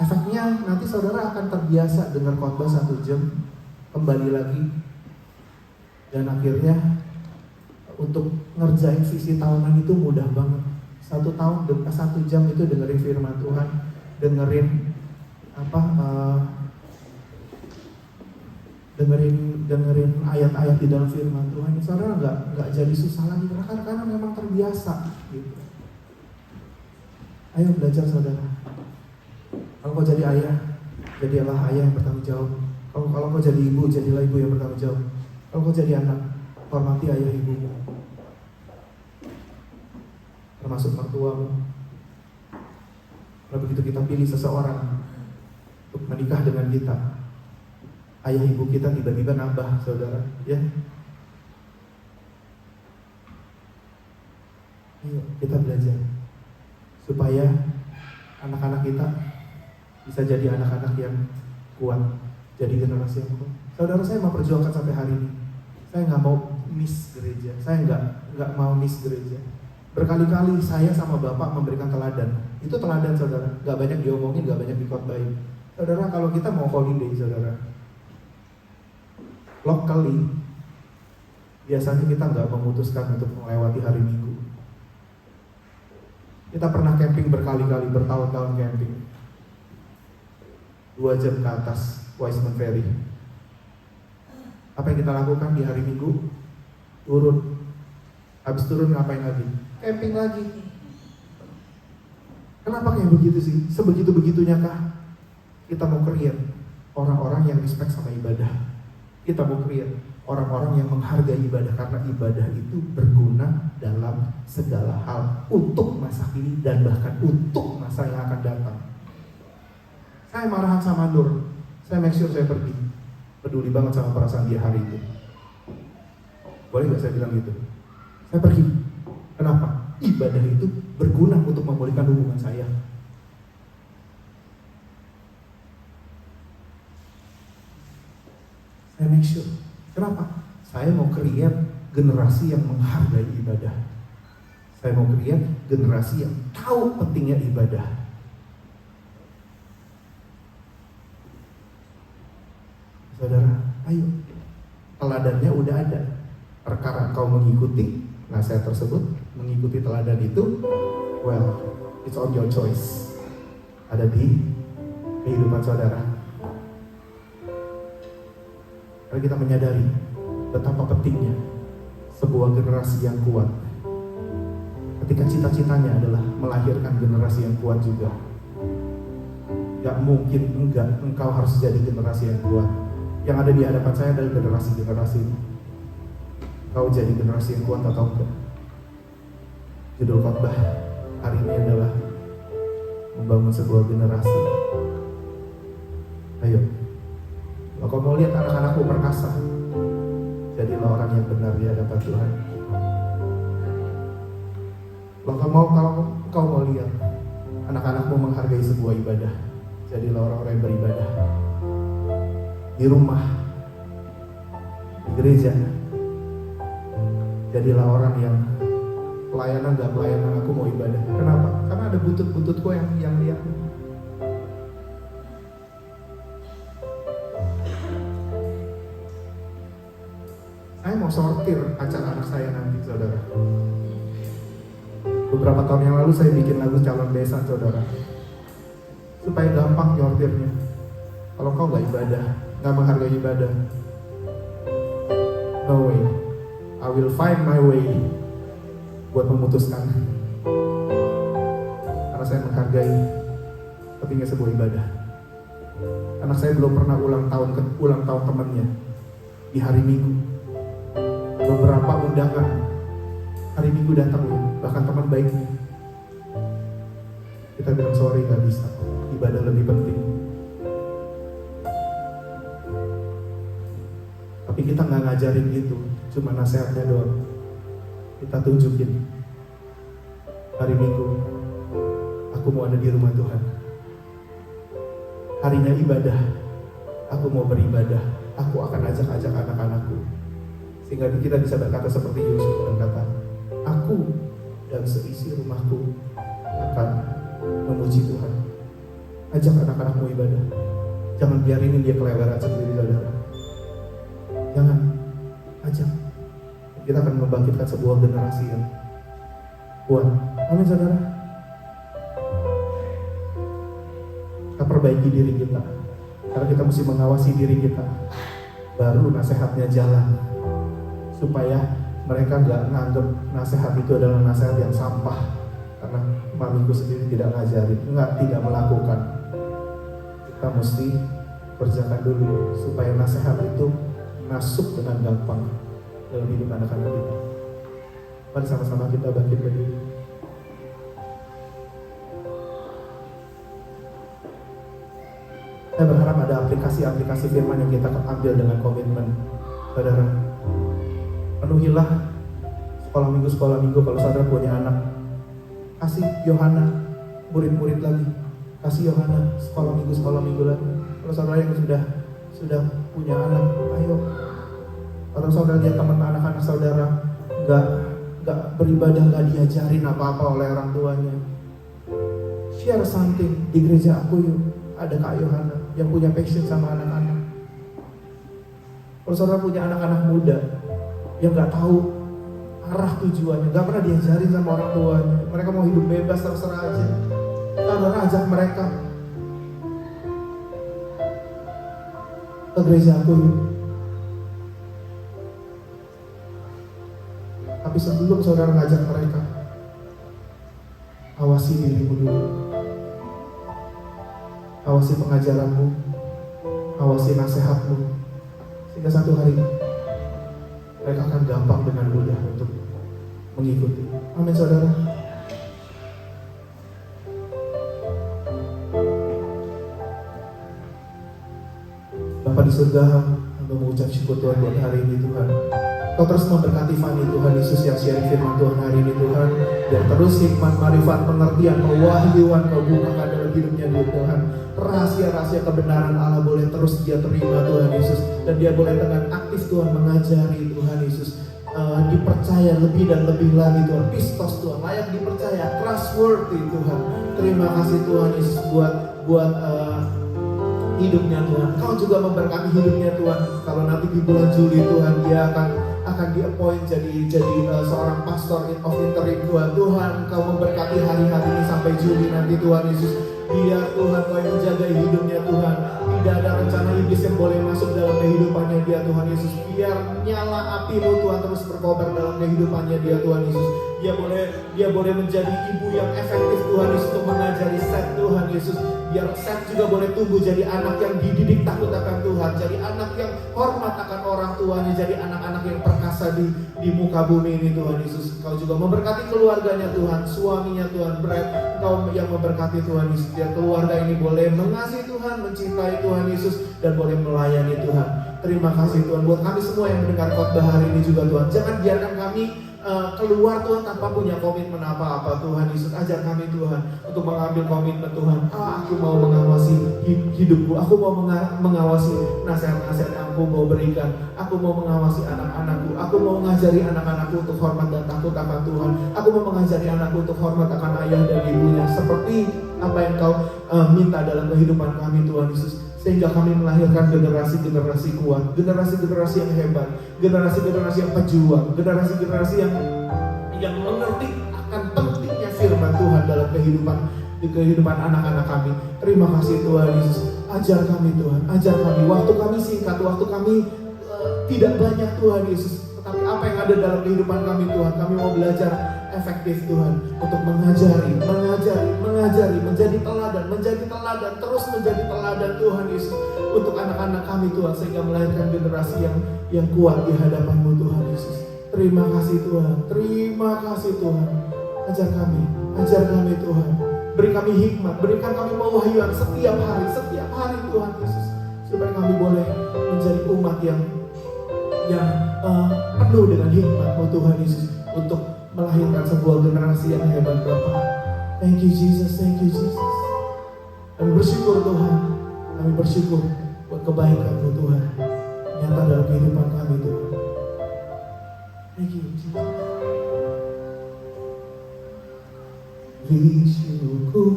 Efeknya nanti saudara akan terbiasa dengar khotbah 1 jam, kembali lagi, dan akhirnya untuk ngerjain visi tahunan itu mudah banget. 1 jam itu dengerin firman Tuhan, dengerin dengerin ayat-ayat di dalam firman Tuhan. Saudara nggak jadi susah lagi karena memang terbiasa gitu. Ayo belajar saudara. Kalau kau jadi ayah, jadilah ayah yang bertanggung jawab. Kalau kau jadi ibu, jadilah ibu yang bertanggung jawab. Kalau kau jadi anak, hormati ayah ibumu, termasuk mertuamu. Kalau begitu kita pilih seseorang untuk menikah dengan kita, ayah ibu kita tiba-tiba nambah saudara, ya. Ayo kita belajar supaya anak-anak kita bisa jadi anak-anak yang kuat, jadi generasi yang kuat. Saudara, saya mau perjuangkan sampai hari ini. Saya nggak mau miss gereja. Saya nggak mau miss gereja. Berkali-kali saya sama Bapak memberikan teladan. Itu teladan saudara. Nggak banyak diomongin, nggak banyak dikhotbahin. Saudara, kalau kita mau holiday saudara, locally biasanya kita nggak memutuskan untuk melewati hari Minggu. Kita pernah camping berkali-kali, bertahun-tahun camping. 2 jam ke atas Wiseman Ferry. Apa yang kita lakukan di hari Minggu? Turun. Habis turun ngapain lagi? Camping lagi. Kenapa kayak begitu sih? Sebegitu-begitunya kah? Kita mau create orang-orang yang respect sama ibadah. Kita mau create orang-orang yang menghargai ibadah, karena ibadah itu berguna dalam segala hal, untuk masa kini dan bahkan untuk masa yang akan datang. Saya marahan sama Nur, saya make sure saya pergi. Peduli banget sama perasaan dia hari itu. Boleh gak saya bilang gitu? Saya pergi. Kenapa? Ibadah itu berguna untuk memulihkan hubungan saya. Saya make sure. Kenapa? Saya mau create generasi yang menghargai ibadah. Saya mau create generasi yang tahu pentingnya ibadah. Saudara, ayo. Teladannya udah ada. Perkara kau mengikuti nasihat tersebut, mengikuti teladan itu, well, it's on your choice. Ada di kehidupan saudara. Karena kita menyadari betapa pentingnya sebuah generasi yang kuat. Ketika cita-citanya adalah melahirkan generasi yang kuat juga. Gak mungkin engkau harus jadi generasi yang kuat. Yang ada di hadapan saya adalah generasi-generasi ini. Kau jadi generasi yang kuat atau enggak? Judul khotbah hari ini adalah membangun sebuah generasi. Ayo, kalau kau mau lihat anak-anakmu perkasa, jadilah orang yang benar di hadapan Tuhan. Kalau kau mau lihat anak-anakmu menghargai sebuah ibadah, jadilah orang-orang yang beribadah. Di rumah, di gereja, jadilah orang yang pelayanan gak pelayanan, aku mau ibadah. Kenapa? Karena ada butut-bututku yang lihat. Saya mau sortir acara anak saya nanti, saudara. Beberapa tahun yang lalu saya bikin lagu calon besan, saudara, supaya gampang nyortirnya. Kalau kau gak ibadah, gak menghargai ibadah, no way, I will find my way buat memutuskan. Karena saya menghargai tapi nggak sebuah ibadah. Anak saya belum pernah ulang tahun temannya di hari Minggu. Beberapa undangan hari Minggu datang loh, bahkan teman baiknya. Kita bilang sorry, nggak bisa, ibadah lebih penting. Tapi kita nggak ngajarin gitu, cuma nasihatnya doang. Kita tunjukin hari Minggu aku mau ada di rumah Tuhan. Harinya ibadah, aku mau beribadah. Aku akan ajak-ajak anak-anakku. Sehingga kita bisa berkata seperti Yusuf dan kata, aku dan seisi rumahku akan memuji Tuhan. Ajak anak-anakmu ibadah. Jangan biarin dia kelewatan sendiri, saudara. Jangan, ajak. Kita akan membangkitkan sebuah generasi yang kuat. Amin, saudara. Kita perbaiki diri kita, karena kita mesti mengawasi diri kita. Baru nasihatnya jalan, supaya mereka nggak nganggep nasihat itu adalah nasihat yang sampah, karena mamiku sendiri tidak ngajarin, tidak melakukan. Kita mesti kerjakan dulu supaya nasihat itu masuk dengan gampang dalam hidup anak-anak kita. Mari sama-sama kita bangkit berdiri. Saya berharap ada aplikasi-aplikasi firman yang kita ambil dengan komitmen. Saudara, penuhilah sekolah minggu kalau saudara punya anak. Kasih Yohana murid-murid lagi. Kasih Yohana sekolah minggu lagi. Kalau saudara yang sudah punya anak, ayo. Kalau saudara lihat teman anak-anak saudara nggak beribadah, nggak diajarin apa-apa oleh orang tuanya, share something di gereja aku yuk. Ada Kak Yohana yang punya passion sama anak-anak. Kalau saudara punya anak-anak muda yang nggak tahu arah tujuannya, nggak pernah diajarin sama orang tuanya, mereka mau hidup bebas terserah aja, saudara ajak mereka ke gereja aku yuk. Tapi sebelum saudara ngajak mereka, awasi dirimu dulu. Awasi pengajaranmu, awasi nasihatmu, sehingga satu hari mereka akan gampang dengan mudah untuk mengikuti. Amin, saudara. Bapa di surga, hamba mengucap syukur Tuhan buat hari ini Tuhan. Kau terus memberkati Fani Tuhan Yesus yang sharing firman Tuhan hari ini Tuhan. Biar terus hikmat, marifat, pengertian, pewahyuan Kau bukakan dalam hidupnya Tuhan. Rahasia-rahasia kebenaran Allah boleh terus dia terima Tuhan Yesus. Dan dia boleh dengan aktif Tuhan mengajari Tuhan Yesus. Dipercaya lebih dan lebih lagi Tuhan. Pistos Tuhan, layak dipercaya, trustworthy Tuhan. Terima kasih Tuhan Yesus buat hidupnya Tuhan. Kau juga memberkati hidupnya Tuhan. Kalau nanti di bulan Juli Tuhan dia akan di-appoint jadi seorang pastor of interim Tuhan. Kau memberkati hari-hari ini sampai Juli nanti Tuhan Yesus. Biar Tuhan Kau yang menjaga hidupnya Tuhan. Tidak ada rencana iblis yang boleh masuk dalam kehidupannya dia Tuhan Yesus. Biar nyala api-Mu Tuhan terus berkobar dalam kehidupannya dia Tuhan Yesus. Dia boleh menjadi ibu yang efektif Tuhan Yesus untuk mengajari Seth Tuhan Yesus. Biar Seth juga boleh tumbuh jadi anak yang dididik takut akan Tuhan, jadi anak yang hormat akan orang tuanya, jadi anak-anak yang perkasa di muka bumi ini Tuhan Yesus. Kau juga memberkati keluarganya Tuhan, suaminya Tuhan, Brad, Kau yang memberkati Tuhan Yesus. Biar keluarga ini boleh mengasihi Tuhan, mencintai Tuhan Yesus, dan boleh melayani Tuhan. Terima kasih Tuhan buat kami semua yang mendengar khotbah hari ini juga Tuhan. Jangan biarkan kami keluar Tuhan tanpa punya komitmen apa-apa Tuhan Yesus. Ajar kami Tuhan untuk mengambil komitmen Tuhan. Aku mau mengawasi hidupku, aku mau mengawasi nasihat-nasihat yang aku mau berikan, aku mau mengawasi anak-anakku, aku mau mengajari anak-anakku untuk hormat dan takut akan Tuhan, aku mau mengajari anakku untuk hormat akan ayah dan ibunya, seperti apa yang Kau minta dalam kehidupan kami Tuhan Yesus. Sehingga kami melahirkan generasi-generasi kuat, generasi-generasi yang hebat, generasi-generasi yang pejuang, generasi-generasi yang mengerti akan pentingnya firman Tuhan dalam kehidupan anak-anak kami. Terima kasih Tuhan Yesus. Ajar kami Tuhan, ajar kami. Waktu kami singkat, waktu kami tidak banyak Tuhan Yesus. Tetapi apa yang ada dalam kehidupan kami Tuhan, kami mau belajar efektif Tuhan untuk mengajari, menjadi teladan, terus menjadi teladan Tuhan Yesus untuk anak-anak kami Tuhan, sehingga melahirkan generasi yang kuat di hadapan-Mu Tuhan Yesus. Terima kasih Tuhan, terima kasih Tuhan. Ajar kami Tuhan. Beri kami hikmat, berikan kami pewahyuan setiap hari Tuhan Yesus, supaya kami boleh menjadi umat yang penuh dengan hikmat-Mu Tuhan Yesus, untuk melahirkan sebuah generasi yang hebat Bapa. Thank you Jesus, thank you Jesus. Kami bersyukur Tuhan, kami bersyukur buat kebaikan-Mu Tuhan nyata dalam kehidupan kami Tuhan. Thank you Jesus. Bersyukur,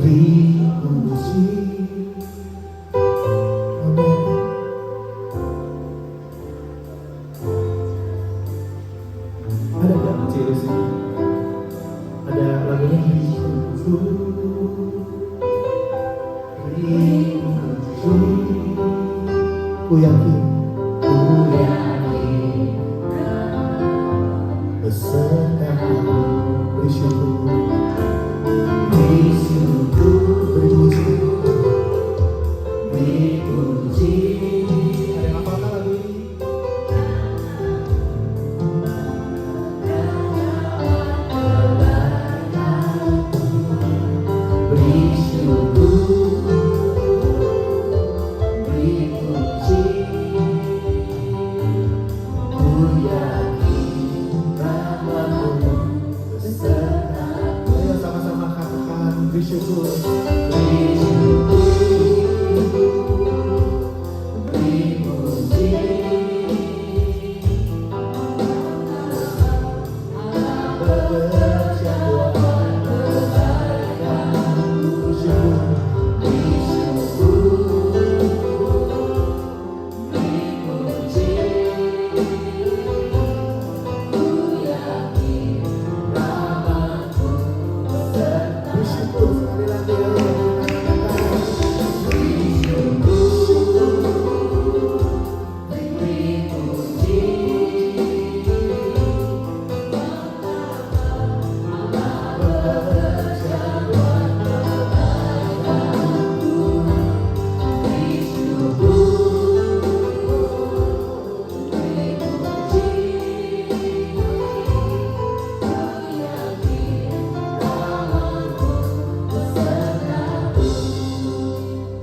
dipuji. Ada nggak kecil di sini? Ada lagunya Ku yakin besertaku bersyukur, dipuji. Ada yang hafalkan lagu ini? Ayo sama-sama katakan bersyukur.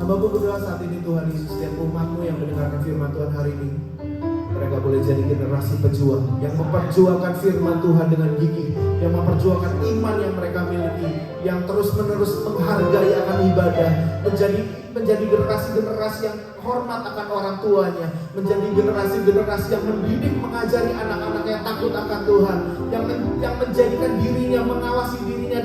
Hamba-Mu berdoa saat ini Tuhan Yesus, setiap umat-Mu yang mendengarkan firman Tuhan hari ini, mereka boleh jadi generasi pejuang yang memperjuangkan firman Tuhan dengan gigih, yang memperjuangkan iman yang mereka miliki, yang terus-menerus menghargai akan ibadah, menjadi generasi-generasi yang hormat akan orang tuanya, menjadi generasi-generasi yang mendidik, mengajari anak-anak yang takut akan Tuhan, yang menjadikan dirinya, mengawasi dirinya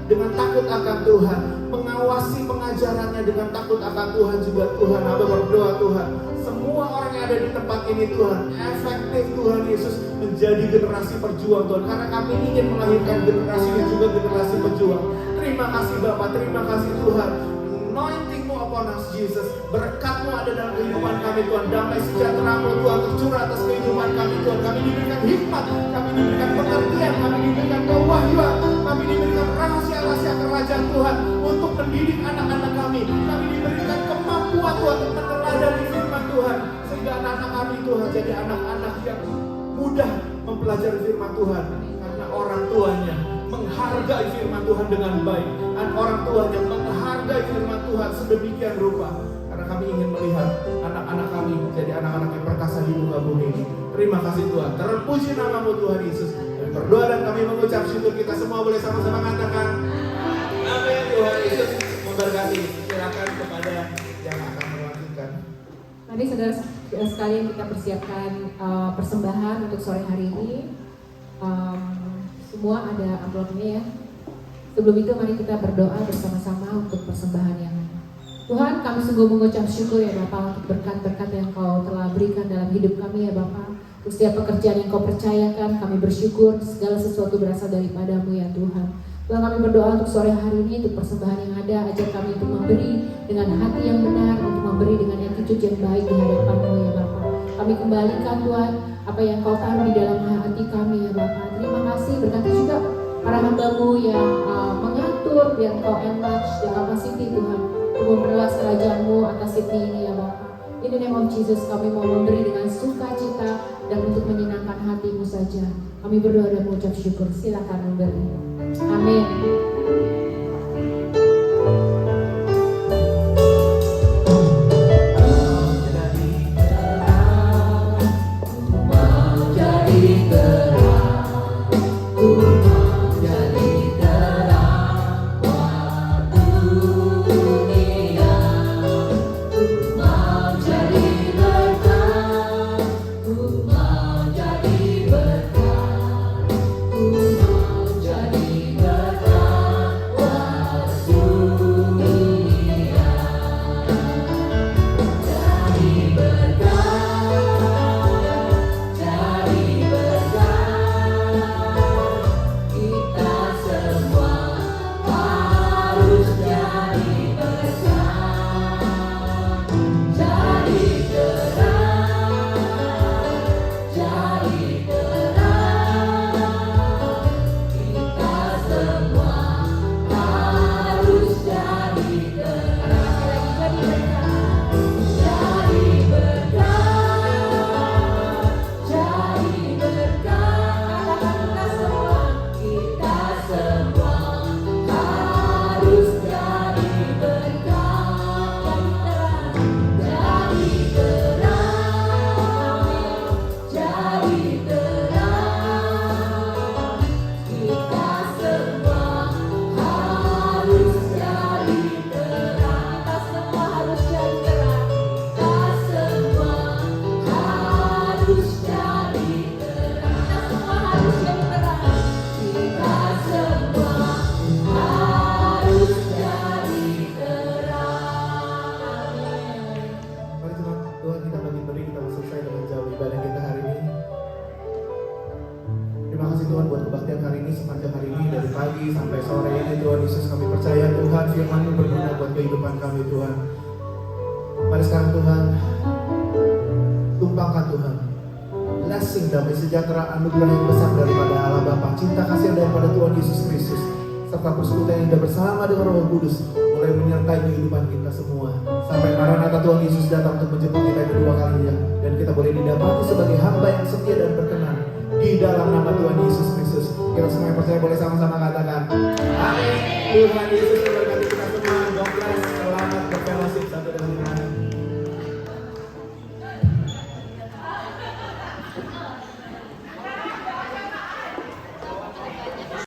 dengan takut akan Tuhan, mengawasi pengajarannya dengan takut akan Tuhan juga. Tuhan, hamba berdoa Tuhan, semua orang yang ada di tempat ini Tuhan, efektif Tuhan Yesus menjadi generasi perjuang Tuhan, karena kami ingin melahirkan generasi dan juga generasi pejuang. Terima kasih Bapak, terima kasih Tuhan. Anointing-Mu upon us Jesus, berkat-Mu ada dalam kehidupan kami Tuhan, damai sejahtera-Mu Tuhan tercurah atas kehidupan kami Tuhan. Kami diberikan hikmat, kami diberikan pengertian, kami diberikan kewahyuan, kami diberikan rahasia-rahasia kerajaan Tuhan untuk mendidik anak-anak kami. Kami diberikan kemampuan Tuhan untuk meneladani firman Tuhan, sehingga anak-anak kami Tuhan jadi anak-anak yang mudah mempelajari firman Tuhan, karena orang tuanya menghargai firman Tuhan dengan baik, dan orang tuanya menghargai firman Tuhan sedemikian rupa. Karena kami ingin melihat anak-anak kami menjadi anak-anak yang perkasa di muka bumi ini. Terima kasih Tuhan, terpuji nama-Mu Tuhan Yesus. Kami berdoa dan kami mengucap syukur. Kita semua boleh sama-sama katakan amin. Tuhan Yesus memberkati. Silakan kepada yang akan melanjutkan. Mari saudara sekalian kita persiapkan persembahan untuk sore hari ini. Semua ada amplopnya ya. Sebelum itu mari kita berdoa bersama-sama untuk persembahan yang Tuhan, kami sungguh mengucap syukur ya Bapa untuk berkat-berkat yang Kau telah berikan dalam hidup kami ya Bapa. Untuk setiap pekerjaan yang Kau percayakan, kami bersyukur segala sesuatu berasal daripada-Mu ya Tuhan. Tuhan, kami berdoa untuk sore hari ini, untuk persembahan yang ada, ajar kami untuk memberi dengan hati yang benar, untuk memberi dengan attitude yang baik di hadapan-Mu ya Bapa. Kami kembalikan Tuhan apa yang Kau taruh di dalam hati kami ya Bapa. Terima kasih, berkati juga para hamba-Mu yang mengatur biar Kau enlarge the capacity Tuhan, untuk memperluas kerajaan-Mu atas Sydney ini ya Bapa. In the name of Jesus, kami mau memberi dengan sukacita dan untuk menyenangkan hati-Mu saja. Kami berdoa dan mengucap syukur. Silakan memberi. Amin. Sejahtera anugerah yang besar daripada Allah Bapa, cinta kasih daripada Tuhan Yesus Kristus, serta persekutuan yang bersama dengan Roh Kudus mulai menyertai kehidupan kita semua sampai Maranatha Tuhan Yesus datang untuk menjemput kita kedua kalinya, dan kita boleh didapati sebagai hamba yang setia dan berkenan di dalam nama Tuhan Yesus Kristus. Kita semua yang percaya boleh sama-sama katakan amin. Tuhan Yesus memberkati kita semua. God bless.